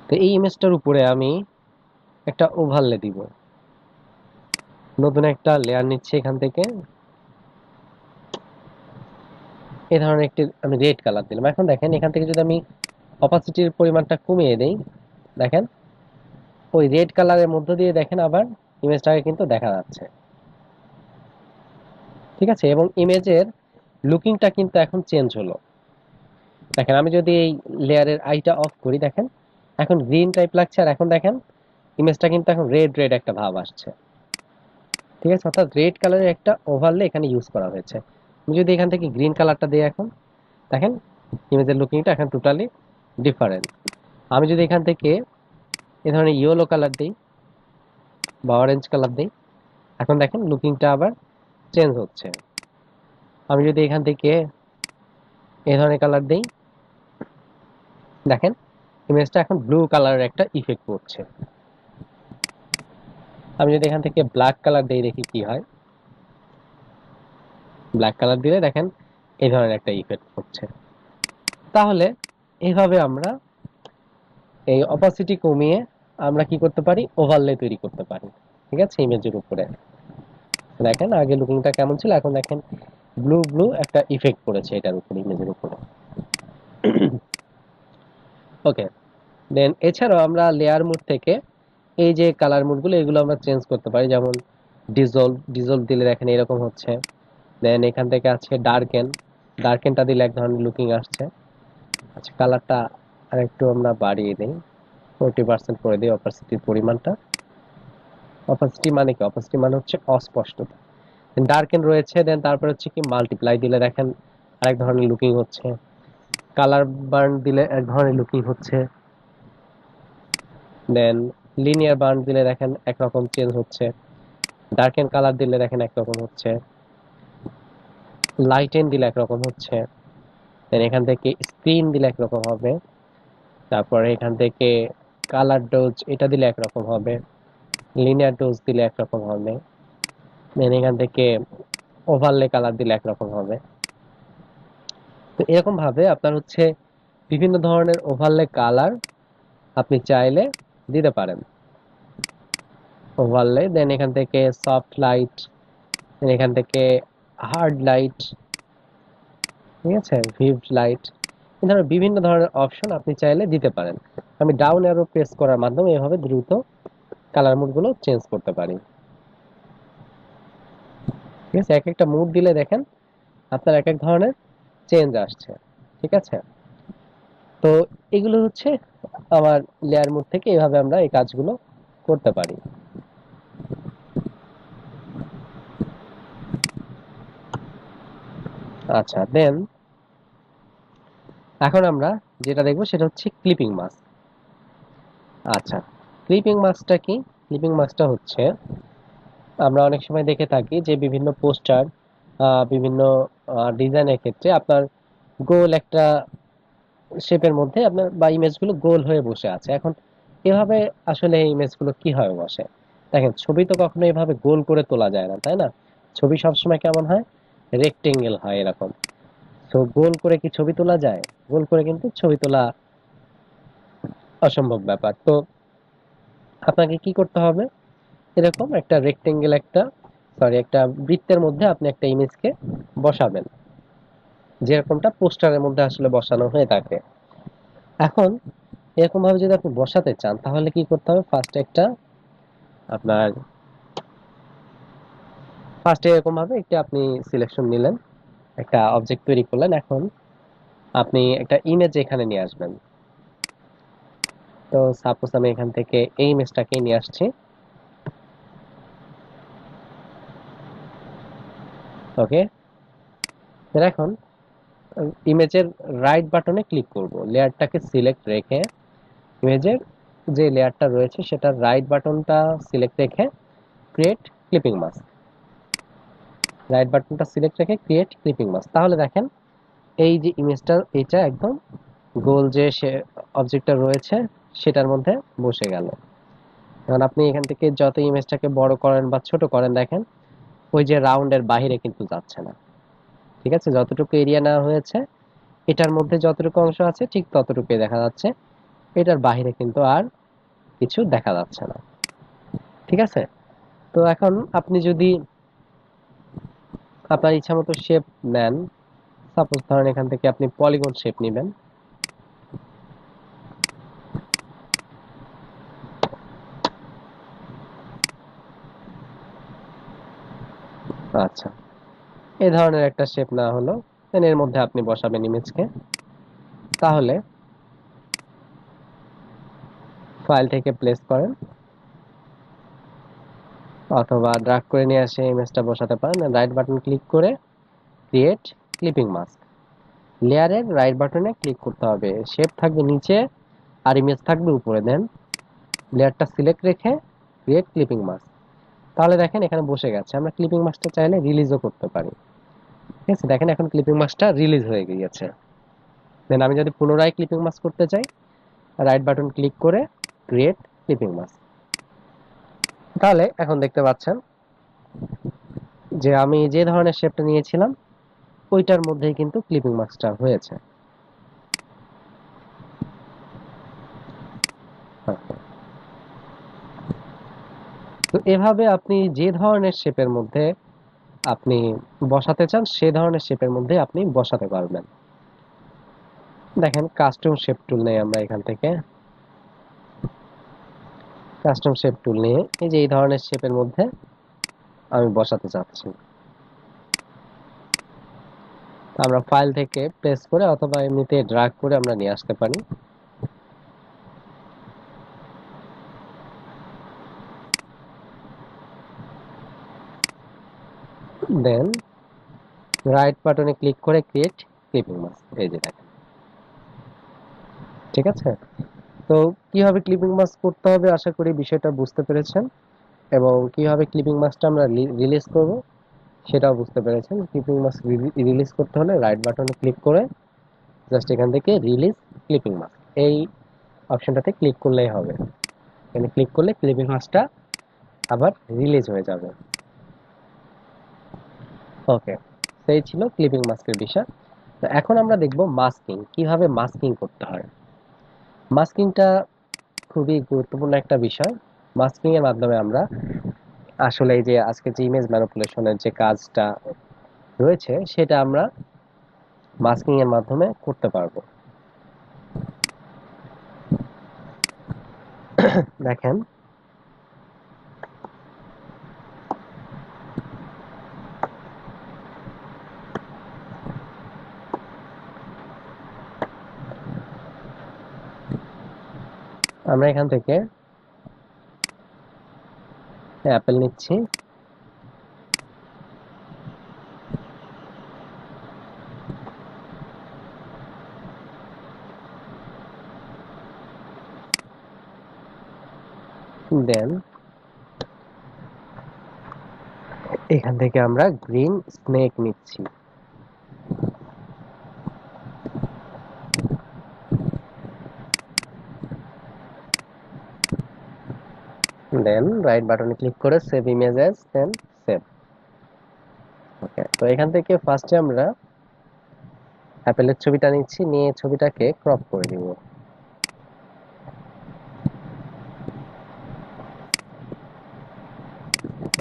তো এই ইমেজটার উপরে আমি একটা ওভারলে দিব, নতুন একটা লেয়ার নিচ্ছি এখান থেকে। এই ধরনের একটি আমি রেড কালার দিলাম। এখন দেখেন এখান থেকে যদি আমি অপাসিটির পরিমাণটা কমিয়ে দেই, দেখেন ওই রেড কালারের মধ্য দিয়ে দেখেন আবার ইমেজটাকে কিন্তু দেখা যাচ্ছে, ঠিক আছে? এবং ইমেজের লুকিংটা কিন্তু এখন চেঞ্জ হলো। দেখেন আমি যদি এই লেয়ারের আইটা অফ করি, দেখেন এখন গ্রিন টাইপ লাগছে, আর এখন দেখেন ইমেজটা কিন্তু এখন রেড রেড একটা ভাব আসছে, ঠিক আছে? অর্থাৎ রেড কালারের একটা ওভারলে এখানে ইউজ করা হয়েছে। আমি যদি এখান থেকে গ্রিন কালারটা দিই, এখন দেখেন ইমেজের লুকিংটা এখন টোটালি ডিফারেন্ট। আমি যদি এখান থেকে এই ধরনের ইয়েলো কালার দিই বা অরেঞ্জ কালার দিই, এখন দেখেন লুকিংটা আবার চেঞ্জ হচ্ছে। আমি যদি এখান থেকে এই ধরনের কালার দিই, দেখেন ইমেজটা এখন ব্লু কালারের একটা ইফেক্ট পড়ছে। আমি যদি এখান থেকে ব্ল্যাক কালার দিই, দেখি কি হয়। ব্ল্যাক কালার দিলে দেখেন এই ধরনের একটা ইফেক্ট হচ্ছে। তাহলে এইভাবে আমরা এই অপাসিটি কমিয়ে আমরা কি করতে পারি, ওভারলে তৈরি করতে পারি, ঠিক আছে? ইমেজের উপরে দেখেন আগে লুকিংটা কেমন ছিল, এখন দেখেন ব্লু ব্লু একটা ইফেক্ট পড়েছে এটার উপরে, ইমেজের উপরে। ওকে, দেন এছাড়াও আমরা লেয়ার মোড থেকে এই যে কালার মোডগুলো এগুলো আমরা চেঞ্জ করতে পারি। যেমন ডিজলভ, ডিজলভ দিলে দেখেন এরকম হচ্ছে। দেন এখান থেকে আছে ডার্কেন, ডার্কেনটা দিলে এক ধরনের লুকিং আসছে। আচ্ছা, কালারটা আর একটু আমরা বাড়িয়ে দিই, 40% করে দিই অপাসিটির পরিমাণটা। অপাসিটি মানে কি? অপাসিটি মানে হচ্ছে অস্পষ্টতা। ডার্কেন রয়েছে, দেন তারপর হচ্ছে কি মাল্টিপ্লাই দিলে দেখেন আরেক ধরনের লুকিং হচ্ছে। কালার বার্ন দিলে এক ধরনের লুকিং হচ্ছে। দেন লিনিয়ার বার্ন দিলে দেখেন একরকম চেঞ্জ হচ্ছে। ডার্কেন কালার দিলে দেখেন একরকম হচ্ছে। লাইটেন দিলে একরকম হচ্ছে। দেন এখান থেকে স্ক্রিন দিলে একরকম হবে। তারপরে এখান থেকে কালার ডোজ এটা দিলে একরকম হবে। লিনিয়ার ডোজ দিলে একরকম হবে। দেন এখান থেকে ওভারলে কালার দিলে একরকম হবে। তো এরকম ভাবে আপনার হচ্ছে বিভিন্ন ধরনের ওভারলে কালার আপনি চাইলে দিতে পারেন। ওভারলে দেন এখান থেকে সফট লাইট, দেন এখান থেকে হার্ড লাইট, ঠিক আছে, ভিভড লাইট, এই ধরনের বিভিন্ন ধরনের অপশন আপনি চাইলে দিতে পারেন। আমি ডাউন অ্যারো প্রেস করার মাধ্যমে এভাবে দ্রুত কালার মোড গুলো চেঞ্জ করতে পারি, ঠিক আছে? এক একটা মুড দিলে দেখেন আপনার এক এক ধরনের চেঞ্জ আসছে, ঠিক আছে? তো এগুলো হচ্ছে আমার লেয়ার মোড থেকে এভাবে আমরা এই কাজগুলো করতে পারি। আচ্ছা, দেন এখন আমরা যেটা দেখবো সেটা হচ্ছে ক্লিপিং মাস্ক। আচ্ছা, ক্লিপিং মাস্কটা কি? ক্লিপিং মাস্কটা হচ্ছে আমরা অনেক সময় দেখে থাকি যে বিভিন্ন পোস্টার, বিভিন্ন ডিজাইনের ক্ষেত্রে আপনার গোল একটা শেপের মধ্যে আপনার বা ইমেজগুলো গোল হয়ে বসে আছে। এখন এভাবে আসলে এই ইমেজগুলো কিভাবে বসে? দেখেন ছবি তো কখনো এভাবে গোল করে তোলা যায় না, তাই না? ছবি সবসময় কেমন হয়? রেক্টেঙ্গেল হয় এরকম। তো গোল করে কি ছবি তোলা যায়? গোল করে কিন্তু ছবি তোলা অসম্ভব ব্যাপার। তো আপনাকে কি করতে হবে, এরকম একটা রেক্টেঙ্গেল একটা একটা বৃত্তের মধ্যে আপনি একটা ইমেজকে বসাবেন, যেরকমটা পোস্টারের মধ্যে আসলে বসানো হয়ে থাকে। এখন এরকম ভাবে যদি আপনি বসাতে চান তাহলে কি করতে হবে, আপনার ফার্স্টে এরকম ভাবে একটা আপনি সিলেকশন নিলেন, একটা অবজেক্ট তৈরি করলেন। এখন আপনি একটা ইমেজ এখানে নিয়ে আসবেন। তো সাপোজ আমি এখান থেকে এই ইমেজটাকে নিয়ে আসছি। ওকে, এখন ইমেজের রাইট বাটনে ক্লিক করব, লেয়ারটাকে সিলেক্ট রেখে ইমেজের যে লেয়ারটা রয়েছে সেটার রাইট বাটনটা সিলেক্ট রেখে ক্রিয়েট ক্লিপিং মাস্ক, রাইট বাটনটা সিলেক্ট রেখে ক্রিয়েট ক্লিপিং মাস্ক। তাহলে দেখেন এই যে ইমেজটা এটা একদম গোল যে সে অবজেক্টটা রয়েছে সেটার মধ্যে বসে গেল। এখন আপনি এখান থেকে যত ইমেজটাকে বড় করেন বা ছোট করেন, দেখেন ওই যে রাউন্ডের বাইরে কিন্তু যাচ্ছে না। ঠিক আছে, যতটুকু এরিয়া নেওয়া হয়েছে এটার মধ্যে যতটুকু অংশ আছে ঠিক ততটুকুই দেখা যাচ্ছে, এটার বাইরে কিন্তু আর কিছু দেখা যাচ্ছে না। ঠিক আছে, তো এখন আপনি যদি আপনার ইচ্ছা মতো শেপ নেন, সাপোজ ধরেন এখান থেকে আপনি পলিগন শেপ নেবেন। আচ্ছা, এই ধরনের একটা শেপ না হলো, দেন এর মধ্যে আপনি বসাবেন ইমেজকে। তাহলে ফাইল থেকে প্লেস করেন অথবা ড্র্যাগ করে নিয়ে এসে ইমেজটা বসাতে পারেন। রাইট বাটন ক্লিক করে ক্রিয়েট ক্লিপিং মাস্ক, লেয়ারের রাইট বাটনে ক্লিক করতে হবে, শেপ থাকবে নিচে আর ইমেজ থাকবে উপরে। দেন লেয়ারটা সিলেক্ট রেখে ক্রিয়েট ক্লিপিং মাস্ক, তাহলে দেখেন এখানে বসে গেছে। আমরা ক্লিপিং মাস্কটা চাইলে রিলিজও করতে পারি। ঠিক আছে, দেখেন এখন ক্লিপিং মাস্কটা রিলিজ হয়ে গিয়েছে। দেন আমি যদি পুনরায় ক্লিপিং মাস্ক করতে চাই, রাইট বাটন ক্লিক করে ক্রিয়েট ক্লিপিং মাস্ক, তাহলে এখন দেখতে পাচ্ছেন যে আমি যে ধরনের শেপটা নিয়েছিলাম ওইটার মধ্যেই কিন্তু ক্লিপিং মাস্কটা হয়েছে। তো এভাবে আপনি যে ধরনের শেপের মধ্যে আপনি বসাতে চান সে ধরনের শেপের মধ্যে আপনি বসাতে পারবেন। দেখেন কাস্টম শেপ টুল নেই, আমরা এখান থেকে কাস্টম শেপ টুল নিয়ে এই যে এই ধরনের শেপের মধ্যে আমি বসাতে চাচ্ছি। আমরা ফাইল থেকে প্লেস করে অথবা এমনিতে ড্র্যাগ করে আমরা নিয়ে আসতে পারি। দেন রাইট বাটনে ক্লিক করে ক্রিয়েট ক্লিপিং মাস্ক, এই যে দেখেন। ঠিক আছে, তো কিভাবে ক্লিপিং মাস্ক করতে হবে আশা করি বিষয়টা বুঝতে পেরেছেন, এবং কিভাবে ক্লিপিং মাস্কটা আমরা রিলিজ করব সেটাও বুঝতে পেরেছেন। ক্লিপিং মাস্ক রিলিজ করতে হলে রাইট বাটনে ক্লিক করে জাস্ট এখান থেকে রিলিজ ক্লিপিং মাস্ক এই অপশনটাতে ক্লিক করলেই হবে। এখানে ক্লিক করলে ক্লিপিং মাস্কটা আবার রিলিজ হয়ে যাবে। ওকে, সেই ছিল ক্লিপিং মাস্কের বিষয়। তো এখন আমরা দেখব মাস্কিং, কিভাবে মাস্কিং করতে হয়। মাস্কিংটা খুবই গুরুত্বপূর্ণ একটা বিষয়। মাস্কিং এর মাধ্যমে আমরা আসলে এই যে আজকে যে ইমেজ ম্যানিপুলেশনের যে কাজটা রয়েছে সেটা আমরা মাস্কিং এর মাধ্যমে করতে পারবো। দেখেন আমরা এখান থেকে অ্যাপেল নিচ্ছি, দেন এখান থেকে আমরা গ্রিন স্নেক নিচ্ছি। দেন রাইট বাটনে ক্লিক করে সেভ ইমেজ অ্যাজ, দেন সেভ। ওকে, তো এখান থেকে ফার্স্টে আমরা অ্যাপেলের ছবিটা নিচ্ছি, নিয়ে ছবিটাকে ক্রপ করে দিব।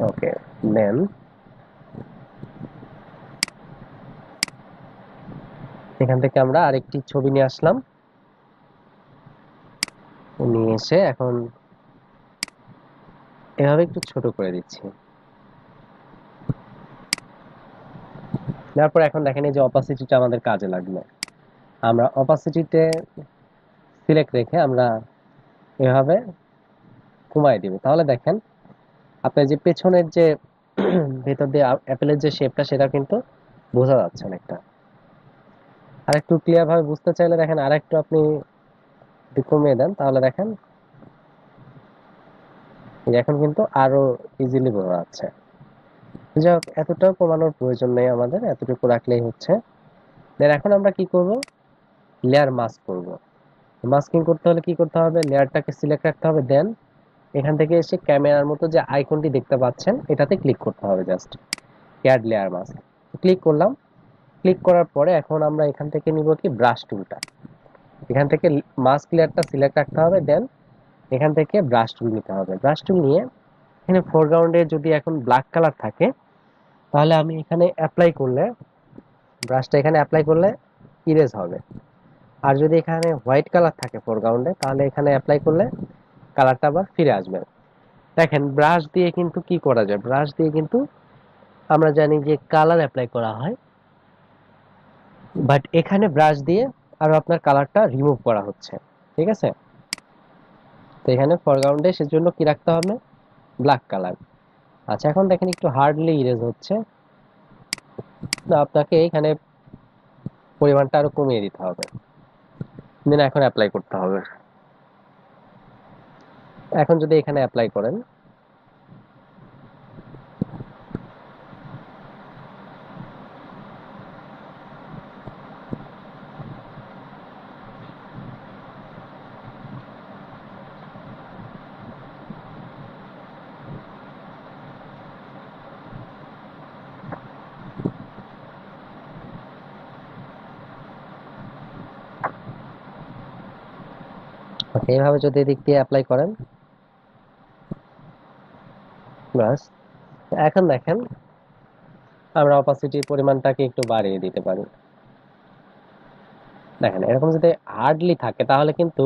ওকে, দেন এখান থেকে আমরা আরেকটি ছবি নিয়ে আসলাম, নিয়ে এসে এখন এভাবে একটু ছোট করে দিচ্ছি। তারপর এখন দেখেন এই যে অপাসিটিটা আমাদের কাজে লাগবে, আমরা অপাসিটিতে সিলেক্ট রেখে আমরা এভাবে কমায় দিব। তাহলে দেখেন আপনার যে পেছনের যে ভেতর দিয়ে অ্যাপেলের যে শেপটা সেটা কিন্তু বোঝা যাচ্ছে অনেকটা। আর একটু ক্লিয়ার ভাবে বুঝতে চাইলে দেখেন আর একটু আপনি যদি কমিয়ে দেন তাহলে দেখেন এখন কিন্তু আরো ইজিলি বোঝা যাচ্ছে। যাই হোক, এতটাও কমানোর প্রয়োজন নেই, আমাদের এতটুকু রাখলেই হচ্ছে। দেন এখন আমরা কি করব, লেয়ার মাস্ক করব। মাস্কিং করতে হলে কি করতে হবে, লেয়ারটাকে সিলেক্ট রাখতে হবে, দেন এখান থেকে এসে ক্যামেরার মতো যে আইকনটি দেখতে পাচ্ছেন এটাতে ক্লিক করতে হবে, just add layer mask click করলাম। ক্লিক করার পরে এখন আমরা এখান থেকে নিব কি ব্রাশ টুলটা, এখান থেকে মাস্ক লেয়ারটা সিলেক্ট রাখতে হবে, দেন এখান থেকে ব্রাশ টুল নিতে হবে। ব্রাশ টুল নিয়ে এখানে ফোরগ্রাউন্ডে যদি এখন ব্ল্যাক কালার থাকে তাহলে আমি এখানে অ্যাপ্লাই করলে, ব্রাশটা এখানে অ্যাপ্লাই করলে ইরেজ হবে। আর যদি এখানে হোয়াইট কালার থাকে ফোরগ্রাউন্ডে তাহলে এখানে অ্যাপ্লাই করলে কালারটা আবার ফিরে আসবে। দেখেন ব্রাশ দিয়ে কিন্তু কি করা যায়, ব্রাশ দিয়ে কিন্তু আমরা জানি যে কালার অ্যাপ্লাই করা হয়, বাট এখানে ব্রাশ দিয়ে আরো আপনার কালারটা রিমুভ করা হচ্ছে। ঠিক আছে, তো এখানে ফরগ্রাউন্ডে সেজন্য কি রাখতে হবে, ব্ল্যাক কালার। আচ্ছা এখন দেখেন একটু হার্ডলি ইরেজ হচ্ছে, তো আপনাকে এখানে পরিমাণটা আরো কমিয়ে দিতে হবে, দেন এখন অ্যাপ্লাই করতে হবে। এখন যদি এখানে অ্যাপ্লাই করেন, ওকে এইভাবে যদি এদিক দিয়ে অ্যাপ্লাই করেন, ব্যাস। এখন দেখেন আমরা অপাসিটির পরিমাণটাকে একটু বাড়িয়ে দিতে পারি। দেখেন এরকম যদি হার্ডলি থাকে তাহলে কিন্তু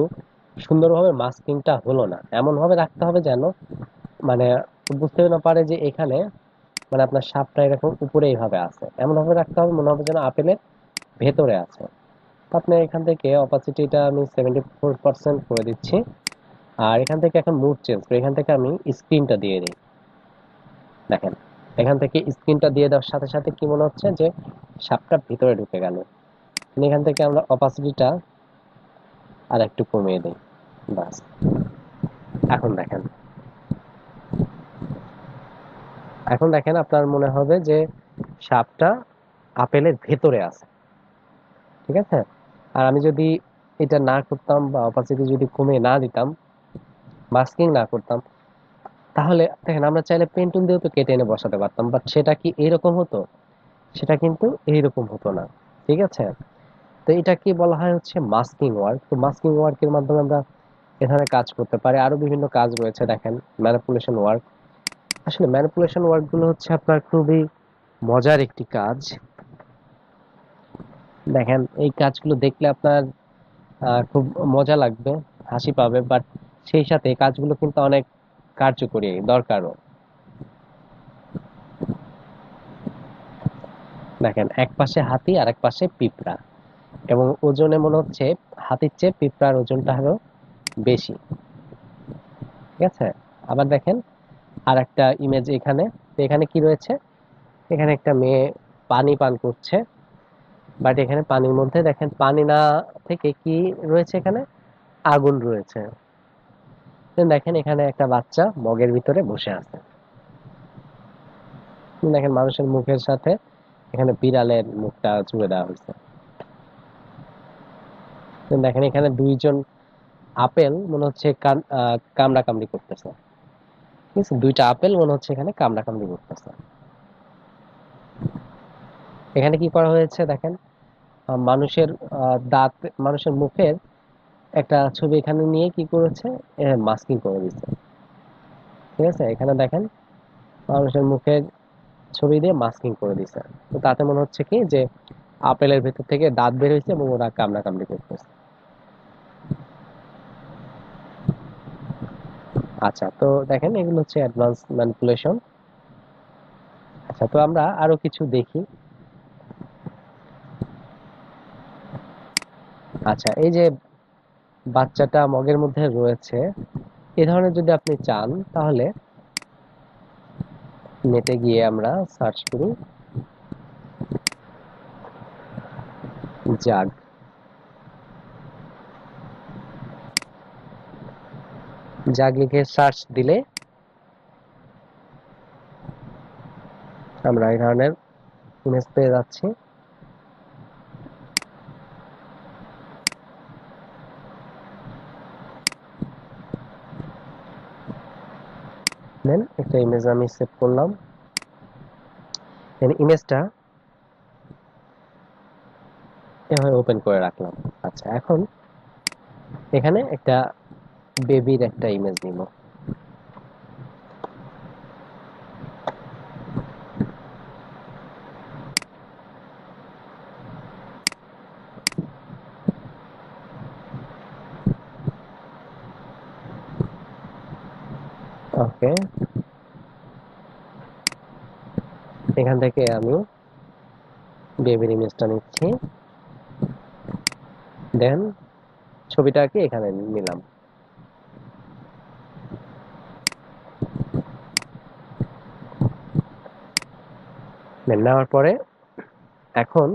সুন্দরভাবে মাস্কিংটা হলো না, এমন ভাবে রাখতে হবে যেন মানে বুঝতে না পারে যে এখানে মানে আপনার সাপটা এরকম উপরে এইভাবে আছে, এমন ভাবে রাখতে হবে মনে হবে যেন আপেলের ভেতরে আছে। তো আপনি এখান থেকে অপাসিটিটা আমি 74% করে দিচ্ছি। আর এখান থেকে এখন মুড চেঞ্জ করে এখান থেকে আমি স্ক্রিনটা দিয়ে দিই। দেখেন এখান থেকে স্ক্রিনটা দিয়ে দেওয়ার সাথে সাথে কি মনে হচ্ছে যে সাপটা ভিতরে ঢুকে গেল। এখান থেকে আমরা অপাসিটিটা আর একটু কমিয়ে দিই, বাস। এখন দেখেন, এখন দেখেন আপনার মনে হবে যে সাপটা আপেলের ভেতরে আছে। ঠিক আছে, আর আমি যদি এটা না করতাম বা অপাসিটি যদি কমিয়ে না দিতাম, মাস্কিং না করতাম, তাহলে দেখেন আমরা চাইলে পেন্টুল দিয়েও তো কেটে এনে বসাতে পারতাম, বাট সেটা কি এইরকম হতো, সেটা কিন্তু এইরকম হতো না। ঠিক আছে, তো এটা কি বলা হয় হচ্ছে মাস্কিং ওয়ার্ক। তো মাস্কিং ওয়ার্কের মাধ্যমে আমরা এখানে কাজ করতে পারি, আরো বিভিন্ন কাজ রয়েছে। দেখেন ম্যানিপুলেশন ওয়ার্ক, আসলে ম্যানিপুলেশন ওয়ার্ক গুলো হচ্ছে আপনার খুবই মজার একটি কাজ। দেখেন এই কাজগুলো দেখলে আপনার খুব মজা লাগবে, হাসি পাবে, বাট সেই সাথে এই কাজগুলো কিন্তু অনেক কার্যকরী, দরকারও। দেখেন এক পাশে হাতি আর এক পাশে পিঁপড়া, এবং ওজনে মনে হচ্ছে হাতির চেয়ে পিঁপড়ার ওজনটা আরো বেশি। ঠিক আছে, আবার দেখেন আর একটা ইমেজ এখানে। তো এখানে কি রয়েছে, এখানে একটা মেয়ে পানি পান করছে, বাট এখানে পানির মধ্যে দেখেন পানি না থেকে কি রয়েছে, এখানে আগুন রয়েছে। Then দেখেন এখানে একটা বাচ্চা মগের ভিতরে বসে আছে। দেখেন মানুষের মুখের সাথে এখানে বিড়ালের মুখটা জুড়ে দেওয়া হয়েছে। Then দেখেন এখানে দুইজন আপেল মনে হচ্ছে কামড়া কামড়ি করতেছে। ঠিক আছে, দুইটা আপেল মনে হচ্ছে এখানে কামড়া কামড়ি করতেছে। এখানে কি করা হয়েছে দেখেন, মানুষের দাঁত, মানুষের মুখের একটা ছবি এখানে নিয়ে কি করেছে, মাস্কিং করে দিচ্ছে। ঠিক আছে, এখানে দেখেন মানুষের মুখের ছবি দিয়ে মাস্কিং করে দিচ্ছে। তো তাতে মনে হচ্ছে কি যে আপেলের ভেতর থেকে দাঁত বের হয়েছে এবং ওরা কামড়া কামড়ি করতেছে। আচ্ছা, তো দেখেন এগুলো হচ্ছে অ্যাডভান্স ম্যানিপুলেশন। আচ্ছা, তো আমরা আরো কিছু দেখি। আচ্ছা, এই যে বাচ্চাটা মগের মধ্যে রয়েছে, এই ধরনের যদি আপনি চান তাহলে নেটে গিয়ে আমরা সার্চ করি জাগ। জাগ লিখে সার্চ দিলে আমরা এই ধরনের ইমেজ পেয়ে যাচ্ছি। দেন একটা ইমেজ আমি সেভ করলাম, দেন ইমেজটা এভাবে ওপেন করে রাখলাম। আচ্ছা, এখন এখানে একটা বেবির একটা ইমেজ নিব। ওকে, এখান থেকে আমি বেবির ইমেজটা নিচ্ছি, দেন ছবিটাকে এখানে নিলাম। দেন নেওয়ার পরে এখন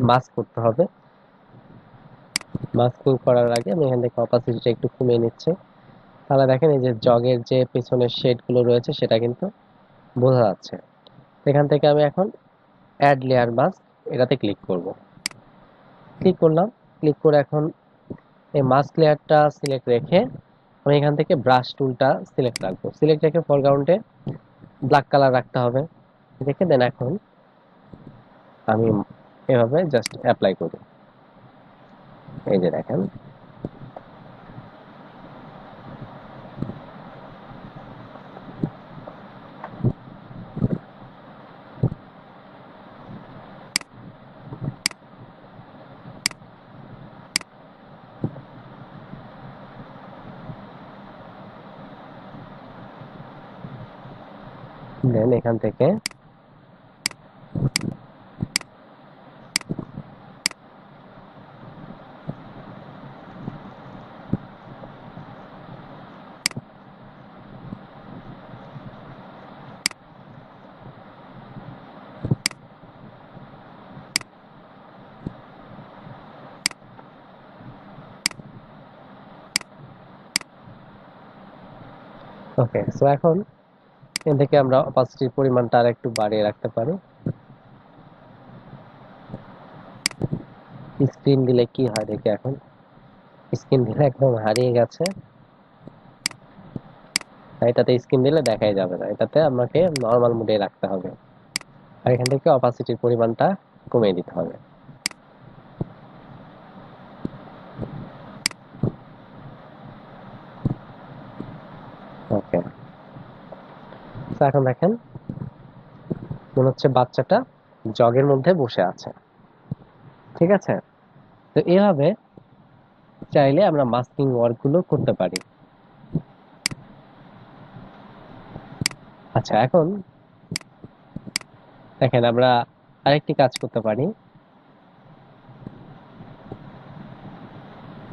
মাস্ক করতে হবে। মাস্কিং করার আগে আমি এখান থেকে অপাসিটিটা একটু কমিয়ে নিচ্ছি, তাহলে দেখেন এই যে জগের যে পেছনের শেড গুলো রয়েছে সেটা কিন্তু বোঝা যাচ্ছে। এখান থেকে আমি এখন অ্যাড লেয়ার মাস্ক এটাতে ক্লিক করব। ক্লিক করলাম, ক্লিক করে এখন এই মাস্ক লেয়ারটা সিলেক্ট রেখে আমি এখান থেকে ব্রাশ টুলটা সিলেক্ট রাখবো। সিলেক্ট রেখে ফরগ্রাউন্ডে ব্ল্যাক কালার রাখতে হবে। রেখে দেন এখন আমি এভাবে জাস্ট অ্যাপ্লাই করি। এই যে দেখেন, দেন এখান থেকে ওকে। সো এখন এখান থেকে আমরা অপাসিটির পরিমাণটা আর একটু বাড়িয়ে রাখতে পারি। স্ক্রিন দিলে কি হয় দেখি, এখন স্ক্রিন দিলে একদম হারিয়ে গেছে। এটাতে স্ক্রিন দিলে দেখাই যাবে না, এটাতে আমাকে নর্মাল মোডে রাখতে হবে। আর এখান থেকে অপাসিটির পরিমাণটা কমিয়ে দিতে হবে। ওকে, তো এখন দেখেন মনে হচ্ছে বাচ্চাটা জগের মধ্যে বসে আছে। ঠিক আছে, তো এইভাবে চাইলে আমরা মাস্কিং ওয়ার্ক গুলো করতে পারি। আচ্ছা, এখন দেখেন আমরা আরেকটি কাজ করতে পারি।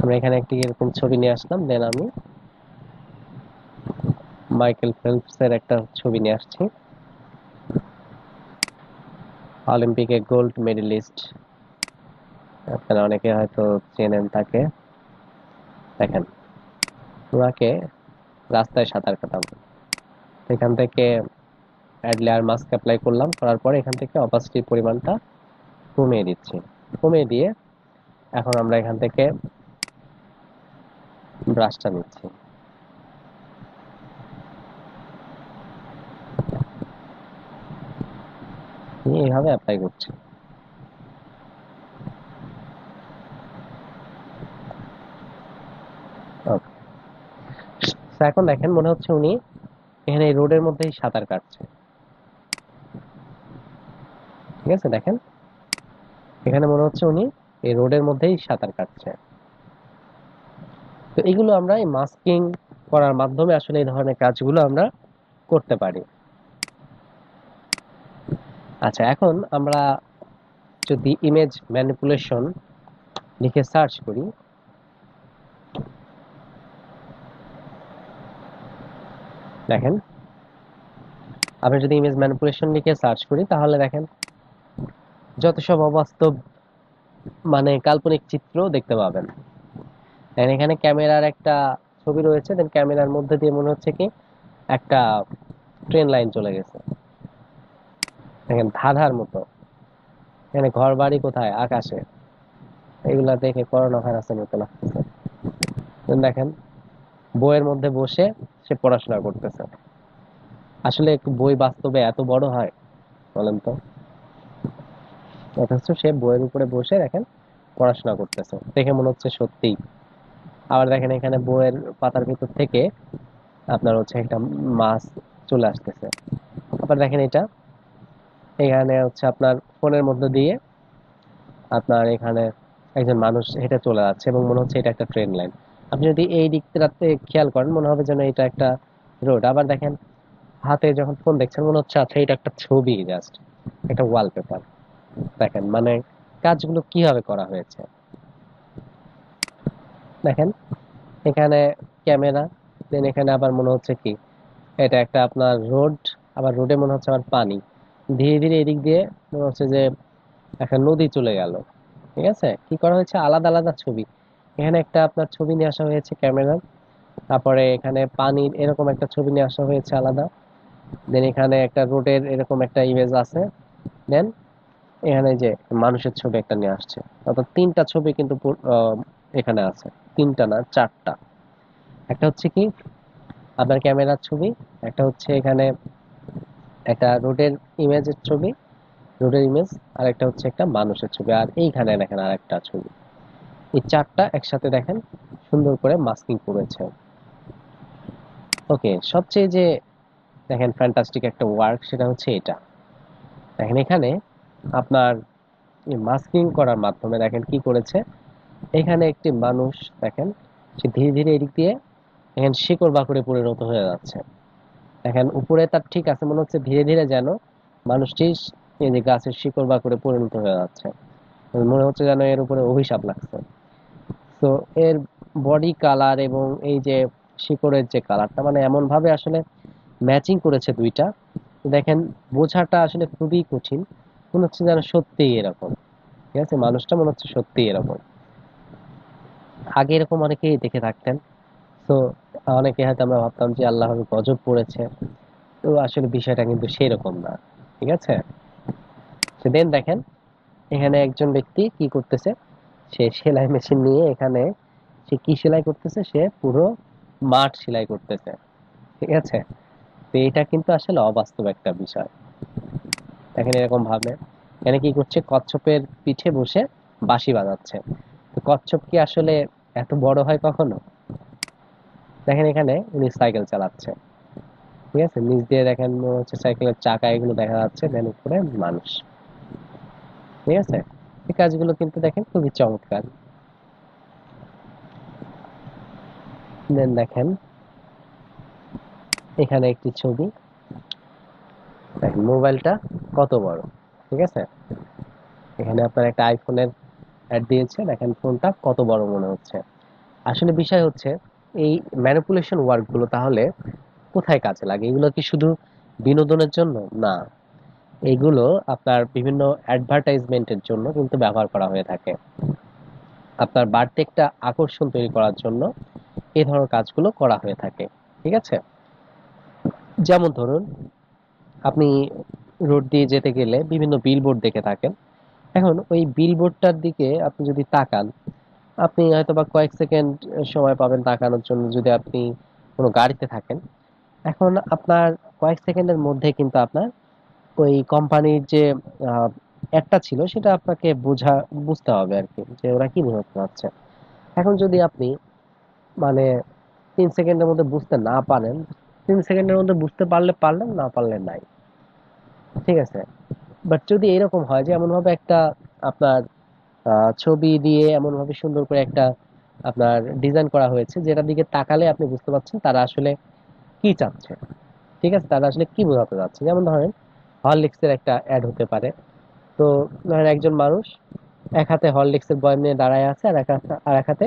আমরা এখানে একটি এরকম ছবি নিয়ে আসলাম, দেন আমি মাইকেল ফেলপস এর একটা ছবি নিয়ে আসছি, অলিম্পিকে গোল্ড মেডেলিস্ট। আপনারা অনেকে হয়তো চেনেন তাকে। দেখেন, ওনাকে রাস্তায় সাঁতার কাটাবো। এখান থেকে অ্যাড লেয়ার মাস্ক অ্যাপ্লাই করলাম, করার পরে এখান থেকে অপাসিটির পরিমাণটা কমিয়ে দিচ্ছি। কমিয়ে দিয়ে এখন আমরা এখান থেকে ব্রাশটা নিচ্ছি, নিয়ে এইভাবে অ্যাপ্লাই করছি। Okay. তো এখন দেখেন মনে হচ্ছে উনি এখানে এই রোডের মধ্যেই সাঁতার কাটছে। ঠিক আছে, দেখেন এখানে মনে হচ্ছে উনি এই রোডের মধ্যেই সাঁতার কাটছে। তো এগুলো আমরা এই মাস্কিং করার মাধ্যমে আসলে এই ধরনের কাজগুলো আমরা করতে পারি। আচ্ছা, এখন আমরা যদি ইমেজ ম্যানিপুলেশন লিখে সার্চ করি, দেখেন আমরা যদি ইমেজ ম্যানিপুলেশন লিখে সার্চ করি তাহলে দেখেন যত সব অবাস্তব মানে কাল্পনিক চিত্র দেখতে পাবেন। দেখেন এখানে ক্যামেরার একটা ছবি রয়েছে, দেন ক্যামেরার মধ্যে দিয়ে মনে হচ্ছে কি একটা ট্রেন লাইন চলে গেছে। দেখেন ধাঁধার মতো, এখানে ঘর বাড়ি কোথায়, আকাশে। এগুলা দেখে করোনা ভাইরাসের মতো লাগতেছে। দেখেন বইয়ের মধ্যে বসে সে পড়াশোনা করতেছে। আসলে একটু বই বাস্তবে এত বড় হয় বলেন তো? অথচ সে বইয়ের উপরে বসে দেখেন পড়াশোনা করতেছে, দেখে মনে হচ্ছে সত্যি। আবার দেখেন এখানে বইয়ের পাতার ভিতর থেকে আপনার হচ্ছে একটা মাছ চলে আসতেছে। আবার দেখেন এটা, এখানে হচ্ছে আপনার ফোনের মধ্যে দিয়ে আপনার এখানে একজন মানুষ হেঁটে চলে যাচ্ছে এবং মনে হচ্ছে এটা একটা ট্রেন লাইন। আপনি যদি এই দিকটাতে খেয়াল করেন মনে হবে যেন এটা একটা রোড। আবার দেখেন হাতে যখন ফোন দেখছেন মনে হচ্ছে আচ্ছা এটা একটা ছবি, জাস্ট একটা ওয়ালপেপার। দেখেন মানে কাজগুলো কিভাবে করা হয়েছে। দেখেন এখানে ক্যামেরা, দেন এখানে আবার মনে হচ্ছে কি এটা একটা আপনার রোড, আবার রোডে মনে হচ্ছে আবার পানি। ধীরে ধীরে এদিক দিয়ে মনে হচ্ছে যে একটা নদী চলে গেল। ঠিক আছে, কি করা হয়েছে আলাদা আলাদা ছবি। এখানে একটা আপনার ছবি নিয়ে আসা হয়েছে ক্যামেরার, তারপরে এখানে পানির এরকম একটা ছবি নিয়ে আসা হয়েছে আলাদা, দেন এখানে একটা রোডের এরকম একটা ইমেজ আছে, দেন এখানে যে মানুষের ছবি একটা নিয়ে আসছে। অর্থাৎ তিনটা ছবি কিন্তু এখানে আছে, তিনটা না চারটা। একটা হচ্ছে কি আপনার ক্যামেরার ছবি, একটা হচ্ছে এখানে একটা রোডের ইমেজের ছবি, রোডের ইমেজ, আর একটা হচ্ছে একটা মানুষের ছবি, আর এইখানে দেখেন আর একটা ছবি। এই চারটা একসাথে দেখেন সুন্দর করে মাস্কিং করেছে। ওকে, সবচেয়ে যে দেখেন ফ্যান্টাস্টিক একটা ওয়ার্ক সেটা হচ্ছে এটা। দেখেন এখানে আপনার মাস্কিং করার মাধ্যমে দেখেন কি করেছে। এখানে একটি মানুষ দেখেন সে ধীরে ধীরে এদিক দিয়ে দেখেন শিকড় বাকড়ে পরিণত হয়ে যাচ্ছে। দেখেন উপরে তার ঠিক আছে, মনে হচ্ছে ধীরে ধীরে যেন মানুষটি এই যে গাছের শিকড় বাকড়ে পরিণত হয়ে যাচ্ছে। মনে হচ্ছে যেন এর উপরে অভিশাপ লাগছে। তো এর বডি কালার এবং এই যে শিকড়ের যে কালারটা মানে এমন ভাবে আসলে ম্যাচিং করেছে দুইটা, দেখেন বোঝাটা আসলে খুবই কঠিন। মনে হচ্ছে যেন সত্যিই এরকম। ঠিক আছে, মানুষটা মনে হচ্ছে সত্যিই এরকম। আগে এরকম অনেকেই দেখে থাকতেন। তো অনেকে হয়তো আমরা ভাবতাম যে আল্লাহর গজব পড়েছে, তো আসলে বিষয়টা কিন্তু সেই রকম না। ঠিক আছে, দেন দেখেন এখানে একজন ব্যক্তি কি করতেছে, সে সেলাই মেশিন নিয়ে এখানে সে কি সেলাই করতেছে, সে পুরো মাঠ সেলাই করতেছে। ঠিক আছে, তো এটা কিন্তু আসলে অবাস্তব একটা বিষয়। দেখেন এরকম ভাবে এখানে কি করছে, কচ্ছপের পিঠে বসে বাঁশি বাজাচ্ছে। তো কচ্ছপ কি আসলে এত বড় হয় কখনো? দেখেন এখানে উনি সাইকেল চালাচ্ছে। ঠিক আছে, নিচ দিয়ে দেখেন মনে হচ্ছে সাইকেলের চাকা এগুলো দেখা যাচ্ছে, দেন উপরে মানুষ। ঠিক আছে, এই কাজগুলো কিন্তু দেখেন খুবই চমৎকার। দেন দেখেন এখানে একটি ছবি, দেখেন মোবাইলটা কত বড়। ঠিক আছে, এখানে আপনার একটা আইফোনের অ্যাড দিয়েছে, দেখেন ফোনটা কত বড় মনে হচ্ছে। আসলে বিষয় হচ্ছে এই ম্যানিপুলেশন ওয়ার্ক গুলো তাহলে কোথায় কাজে লাগে? এগুলো কি শুধু বিনোদনের জন্য? না, এগুলো আপনার বিভিন্ন অ্যাডভার্টাইজমেন্টের জন্য কিন্তু ব্যবহার করা হয়ে থাকে। আপনার বাড়তি একটা আকর্ষণ তৈরি করার জন্য এই ধরনের কাজগুলো করা হয়ে থাকে। ঠিক আছে, যেমন ধরুন আপনি রোড দিয়ে যেতে গেলে বিভিন্ন বিলবোর্ড দেখে থাকেন। এখন ওই বিলবোর্ডটার দিকে আপনি যদি তাকান, আপনি হয়তো বা কয়েক সেকেন্ড সময় পাবেন তাকানোর জন্য যদি আপনি কোনো গাড়িতে থাকেন। এখন আপনার কয়েক সেকেন্ডের মধ্যে কিন্তু আপনার ওই কোম্পানির যে অ্যাডটা ছিল সেটা আপনাকে বুঝতে হবে আর কি, যে ওরা কি বোঝাতে চাচ্ছে। এখন যদি আপনি মানে 3 সেকেন্ডের মধ্যে বুঝতে না পারেন, 3 সেকেন্ডের মধ্যে বুঝতে পারলে পারলেন, না পারলে নাই। ঠিক আছে, বাট যদি এরকম হয় যে এমন ভাবে একটা আপনার ছবি দিয়ে এমন ভাবে সুন্দর করে একটা আপনার ডিজাইন করা হয়েছে যেটার দিকে তাকালে আপনি বুঝতে পারছেন তারা আসলে কি চাচ্ছে। ঠিক আছে, তারা আসলে কি বোঝাতে চাচ্ছে। যেমন ধরেন হরলিক্স এর একটা অ্যাড হতে পারে। তো ধরেন একজন মানুষ এক হাতে হরলিক্স এর বয়াম নিয়ে দাঁড়ায় আছে, আর এক হাতে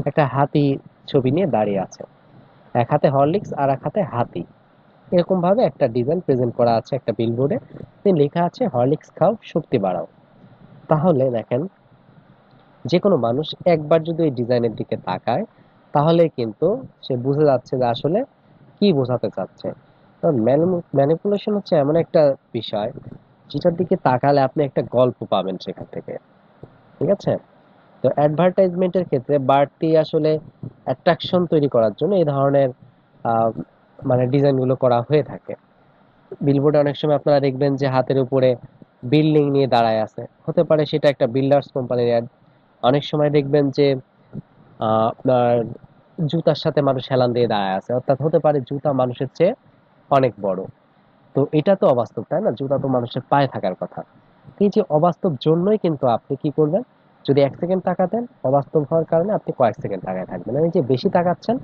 একটা হাতি ছবি নিয়ে দাঁড়িয়ে আছে। এক হাতে হরলিক্স আর এক হাতে হাতি, এরকম ভাবে একটা ডিজাইন প্রেজেন্ট করা আছে একটা বিলবোর্ডে, লেখা আছে হরলিক্স খাও শক্তি বাড়াও। তাহলে দেখেন যে কোনো মানুষ একবার যদি এই ডিজাইনের দিকে তাকায় তাহলে কিন্তু সে বুঝে যাচ্ছে যে আসলে কি বোঝাতে চাচ্ছে। কারণ ম্যানিপুলেশন হচ্ছে এমন একটা বিষয় যেটার দিকে তাকালে আপনি একটা গল্প পাবেন সেখান থেকে। ঠিক আছে, তো অ্যাডভার্টাইজমেন্টের ক্ষেত্রে বাড়তি আসলে অ্যাট্রাকশন তৈরি করার জন্য এই ধরনের মানে ডিজাইনগুলো করা হয়ে থাকে। বিলবোর্ডে অনেক সময় আপনারা দেখবেন যে হাতের উপরে বিল্ডিং নিয়ে দাঁড়ায় আছে, হতে পারে সেটা একটা বিল্ডার্স কোম্পানির অ্যাড। অনেক সময় দেখবেন যে আপনার জুতার সাথে মানুষ হেলান দিয়ে দাঁড়ায় আছে, অর্থাৎ হতে পারে জুতা মানুষের চেয়ে অনেক বড়। তো এটা তো অবাস্তব, তাই না? জুতা তো মানুষের পায়ে থাকার কথা। এই যে অবাস্তব জন্যই কিন্তু আপনি কি করবেন, যদি 1 সেকেন্ড তাকাতেন, অবাস্তব হওয়ার কারণে আপনি কয়েক সেকেন্ড তাকায় থাকবেন। এই যে বেশি তাকাচ্ছেন,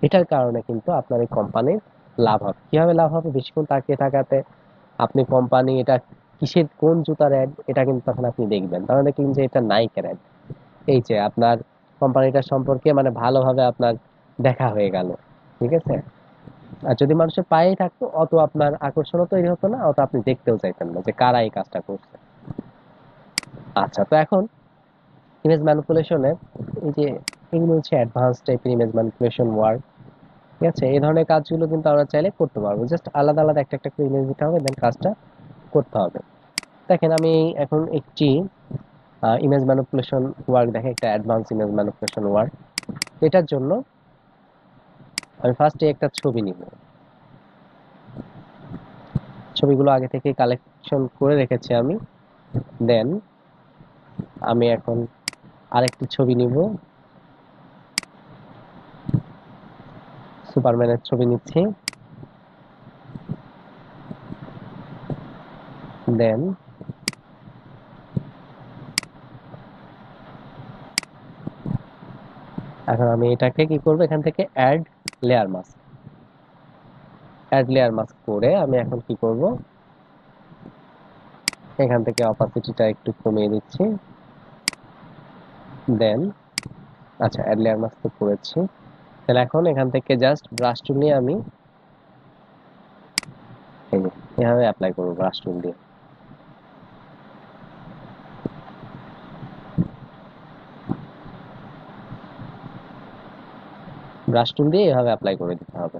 এটার কারণে কিন্তু আপনার এই কোম্পানির লাভ হবে। কিভাবে লাভ হবে? বেশিক্ষণ তাকিয়ে থাকাতে আপনি কোম্পানি এটা কিসের কোন জুতার অ্যাড, এটা কিন্তু তখন আপনি দেখবেন, তাহলে দেখলেন যে এটা নাইকের অ্যাড। এই যে আপনার কোম্পানিটা সম্পর্কে মানে ভালোভাবে আপনার দেখা হয়ে গেল। ঠিক আছে? আর যদি মানুষের পায়েই থাকতো, অত আপনার আকর্ষণও তৈরি হতো না, অত আপনি দেখতেও চাইতেন না যে কারা এই কাজটা করছে। আচ্ছা, তো এখন ইমেজ ম্যানিপুলেশনের এই যে এগুলো হচ্ছে অ্যাডভান্স টাইপের ইমেজ ম্যানিপুলেশন ওয়ার্ক। ঠিক আছে? এই ধরনের কাজগুলো কিন্তু আমরা চাইলে করতে পারবো, জাস্ট আলাদা আলাদা একটা একটা করে ইমেজ দিতে হবে, দেন কাজটা করতে হবে। দেখেন আমি এখন একটি ইমেজ ম্যানিপুলেশন ওয়ার্ক দেখে, একটা অ্যাডভান্স ইমেজ ম্যানিপুলেশন ওয়ার্ক। এটার জন্য আমি ফার্স্টে একটা ছবি নিব। ছবিগুলো আগে থেকে কালেকশন করে রেখেছি আমি। দেন আমি এখন আরেকটি ছবি নিব, সুপারম্যানের ছবি নিচ্ছি। দেন এখন আমি এটাকে কি করব, এখান থেকে add layer mask, add layer mask করে আমি এখন কি করব, এখান থেকে অপাসিটিটা একটু কমিয়ে দিচ্ছি। দেন আচ্ছা, অ্যাড লেয়ার মাস্ক তো করেছি। তাহলে এখন এখান থেকে জাস্ট ব্রাশ টুল নিয়ে আমি এই যে এভাবে অ্যাপ্লাই করব ব্রাশ টুল দিয়ে। ব্রাশ টুল দিয়ে এভাবে অ্যাপ্লাই করে দিতে হবে।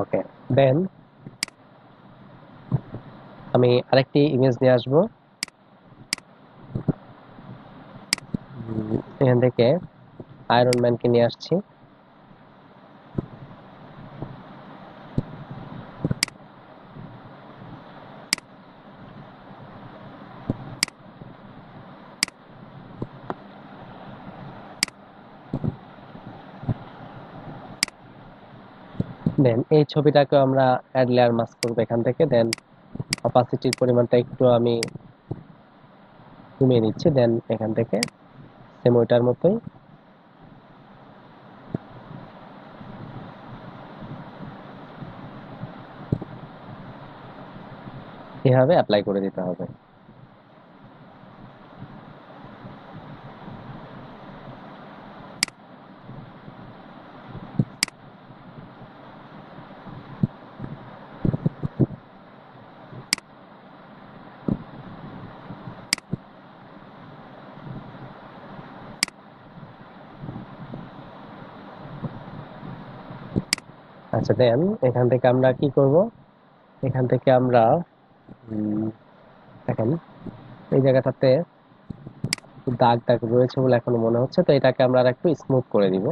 ওকে, দেন আমি আরেকটি ইমেজ নিয়ে আসবো। এখান থেকে আয়রন ম্যানকে নিয়ে আসছি। দেন এই ছবিটাকে আমরা অ্যাড লেয়ার মাস্ক করবো এখান থেকে। দেন অপাসিটির পরিমাণটা একটু আমি কমিয়ে নিচ্ছি। দেন এখান থেকে সেম ওইটার মতোই এভাবে অ্যাপ্লাই করে দিতে হবে। আচ্ছা, দেন এখান থেকে আমরা কি করব, এখান থেকে আমরা দেখেন এই জায়গাটাতে দাগ দাগ রয়েছে বলে এখনো মনে হচ্ছে, তো এটাকে আমরা আর একটু স্মুথ করে দিব।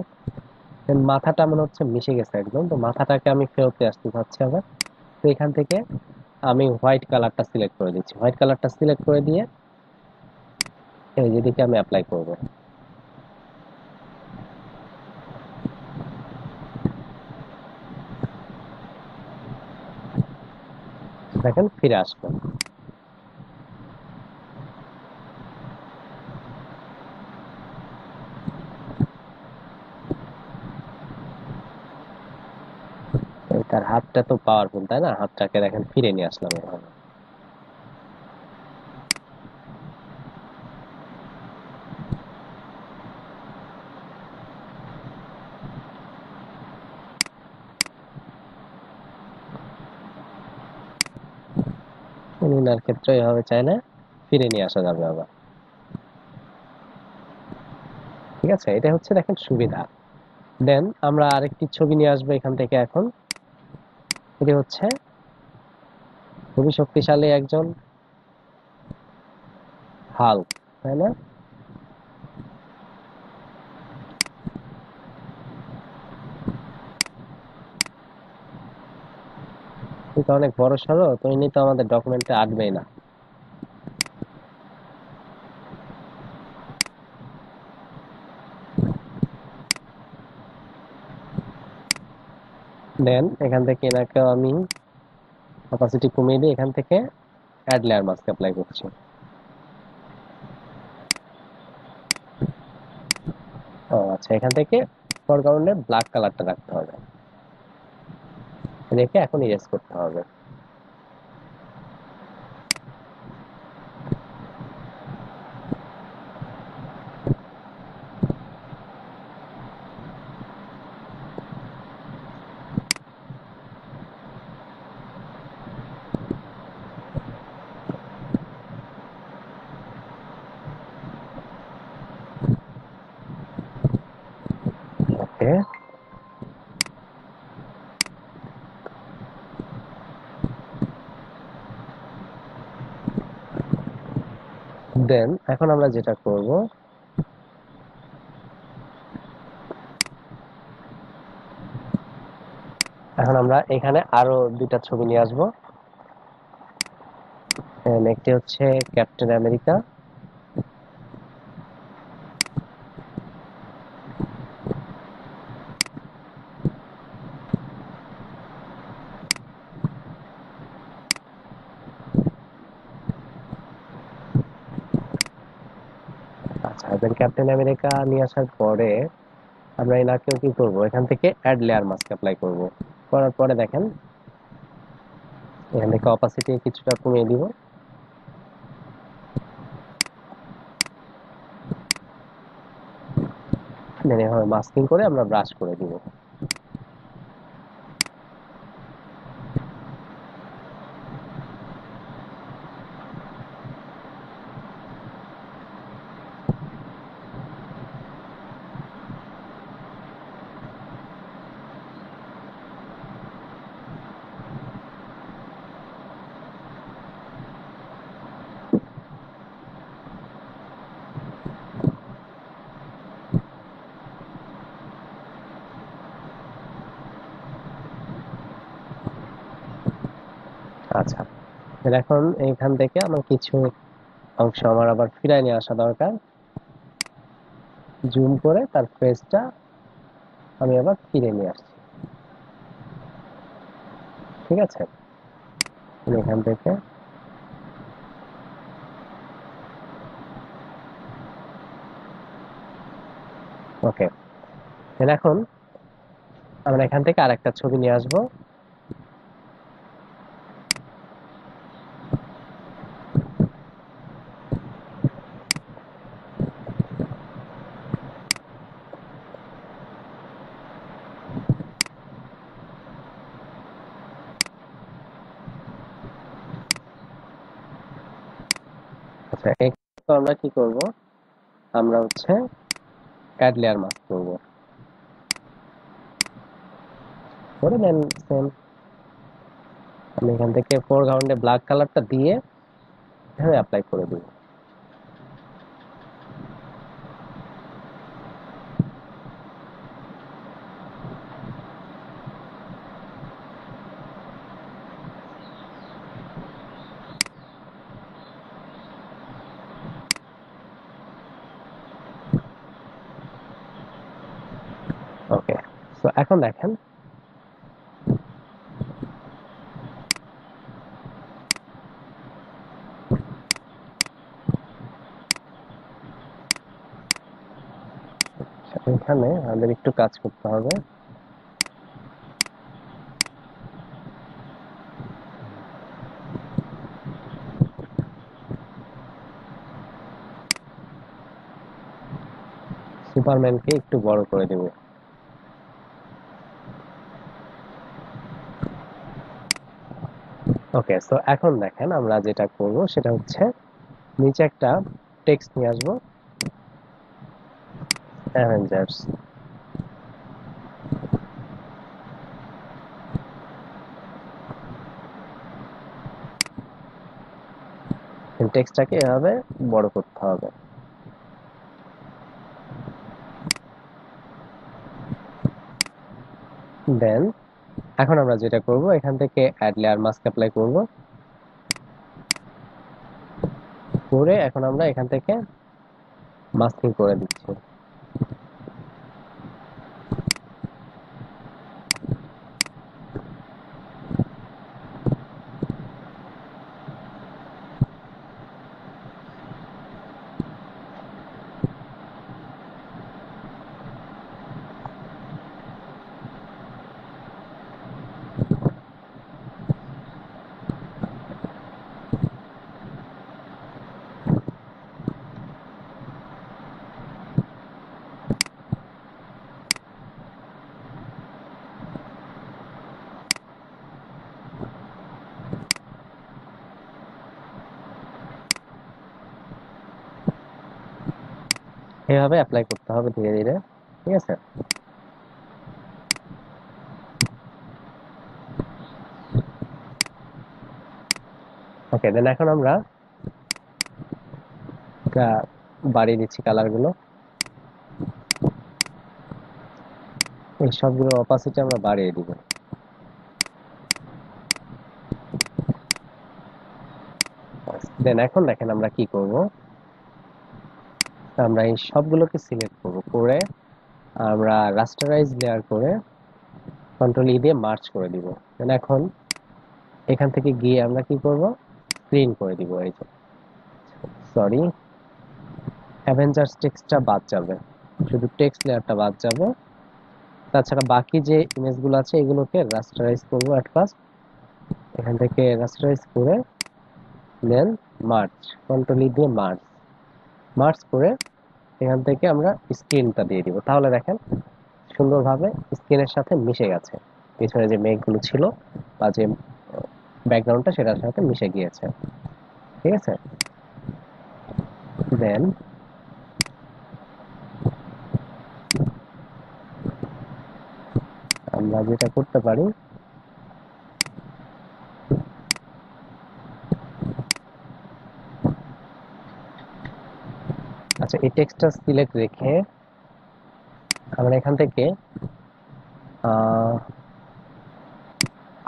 দেন মাথাটা মনে হচ্ছে মিশে গেছে একদম, তো মাথাটাকে আমি ফেরতে আসতে চাচ্ছি আবার। তো এখান থেকে আমি হোয়াইট কালারটা সিলেক্ট করে দিচ্ছি। হোয়াইট কালারটা সিলেক্ট করে দিয়ে এই যেদিকে আমি অ্যাপ্লাই করব। দেখেন ফিরে আসলো। তার হাতটা তো পাওয়ারফুল, তাই না? হাতটাকে দেখেন ফিরে নিয়ে আসলাম এভাবে। উনার ক্ষেত্রে এভাবে চাইলে ফিরে নিয়ে আসা যাবে আবার। ঠিক আছে? এটা হচ্ছে দেখেন সুবিধা। দেন আমরা আরেকটি ছবি নিয়ে আসবো এখান থেকে এখন। এটি হচ্ছে খুবই শক্তিশালী একজন হাল্ক, তাই না? কিন্তু অনেক বড় সড়ো, তো ইনি তো আমাদের ডকুমেন্টে আসবেই না। দেন এখান থেকে এনাকে আমি অপাসিটি কমিয়ে দিয়ে এখান থেকে অ্যাড লেয়ার মাস্ক অ্যাপ্লাই করছি। ও আচ্ছা, এখান থেকে ফরগ্রাউন্ডে ব্ল্যাক কালারটা রাখতে হবে, রেখে এখন ইরেজ করতে হবে। ওকে, দেন এখন আমরা যেটা করব, এখন আমরা এখানে আরো দুইটা ছবি নিয়ে আসবো। একটি হচ্ছে ক্যাপ্টেন আমেরিকা, আচ্ছা দেন ক্যাপ্টেন আমেরিকা নিয়ে আসার পরে আমরা এনাকেও কি করব, এখান থেকে অ্যাড লেয়ার মাস্ক অ্যাপ্লাই করব। করার পরে দেখেন এখান থেকে অপাসিটি কিছুটা কমিয়ে দিব, দেন এভাবে মাস্কিং করে আমরা ব্রাশ করে দিব। আচ্ছা, এখন এইখান থেকে আমার কিছু অংশ আমার আবার ফিরায় নিয়ে আসা দরকার। জুম করে তার ফেসটা আমি আবার ফিরে নিয়ে আসছি। ঠিক আছে, এখান থেকে ওকে। এখন আমরা এখান থেকে আরেকটা ছবি নিয়ে আসবো। আচ্ছা, তো আমরা কি করব, আমরা হচ্ছে অ্যাড লেয়ার মাস্ক করব, করে দেন সেম আমি এখান থেকে ফোরগ্রাউন্ডে ব্ল্যাক কালারটা দিয়ে এখানে অ্যাপ্লাই করে দিব। ওকে, তো এখন দেখেন এখানে আমাদের একটু কাজ করতে হবে। সুপারম্যানকে একটু বড় করে দেব। ওকে, সো এখন দেখেন আমরা যেটা করব সেটা হচ্ছে নিচে একটা টেক্সট নিয়ে আসবো, অ্যাভেঞ্জার্স। টেক্সটটাকে এভাবে বড় করতে হবে। দেন এখন আমরা যেটা করব, এখান থেকে অ্যাড লেয়ার মাস্ক অ্যাপ্লাই করব, করে এখন আমরা এখান থেকে মাস্কিং করে দিচ্ছি। এভাবে অ্যাপ্লাই করতে হবে ধীরে ধীরে, ঠিক আছে। ওকে, দেন এখন আমরা বাড়িয়ে দিচ্ছি কালার গুলো, এই সবগুলোর অপাসিটি আমরা বাড়িয়ে দিব। দেন এখন দেখেন আমরা কি করব, আমরা এই সবগুলোকে সিলেক্ট করব, করে আমরা রাস্টারাইজ লেয়ার করে কন্ট্রোল ই দিয়ে মার্চ করে দিব। দেন এখন এখান থেকে গিয়ে আমরা কি করব, স্ক্রিন করে দিব। এই যে সরি, অ্যাভেঞ্জার্স টেক্সটটা বাদ যাবে, শুধু টেক্সট লেয়ারটা বাদ যাবে। তাছাড়া বাকি যে ইমেজগুলো আছে এগুলোকে রাস্টারাইজ করব এট ফার্স্ট, এখান থেকে রাস্টারাইজ করে দেন মার্চ, কন্ট্রোল ই দিয়ে মার্চ, মার্চ করে এখান থেকে আমরা স্ক্রিনটা দিয়ে দিব। তাহলে দেখেন সুন্দরভাবে স্ক্রিনের সাথে মিশে গেছে, পিছনে যে মেঘগুলো ছিল বা যে ব্যাকগ্রাউন্ডটা সেটার সাথে মিশে গিয়েছে, ঠিক আছে। দেন আমরা যেটা করতে পারি, আচ্ছা এই টেক্সটটা সিলেক্ট রেখে আমরা এখান থেকে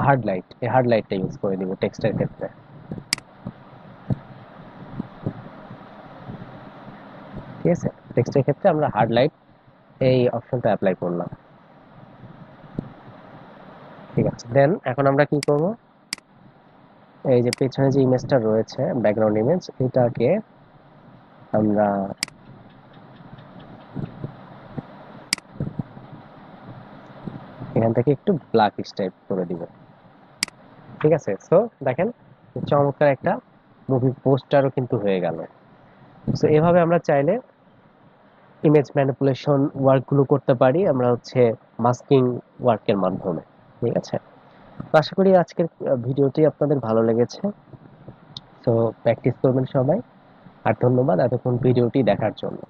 হার্ড লাইট, এই হার্ড লাইটটা ইউজ করে দিব টেক্সটের ক্ষেত্রে, ঠিক আছে। টেক্সটের ক্ষেত্রে আমরা হার্ড লাইট এই অপশনটা অ্যাপ্লাই করলাম, ঠিক আছে। দেন এখন আমরা কি করব, এই যে পেছনে যে ইমেজটা রয়েছে ব্যাকগ্রাউন্ড ইমেজ, এটাকে আমরা এখান থেকে একটু ব্ল্যাক টাইপ করে দিব, ঠিক আছে। সো দেখেন চমৎকার একটা মুভি পোস্টারও কিন্তু হয়ে গেল। সো এভাবে আমরা চাইলে ইমেজ ম্যানিপুলেশন ওয়ার্কগুলো করতে পারি আমরা হচ্ছে মাস্কিং ওয়ার্কের মাধ্যমে, ঠিক আছে। তো আশা করি আজকের ভিডিওটি আপনাদের ভালো লেগেছে। তো প্র্যাকটিস করবেন সবাই, আর ধন্যবাদ এতক্ষণ ভিডিওটি দেখার জন্য।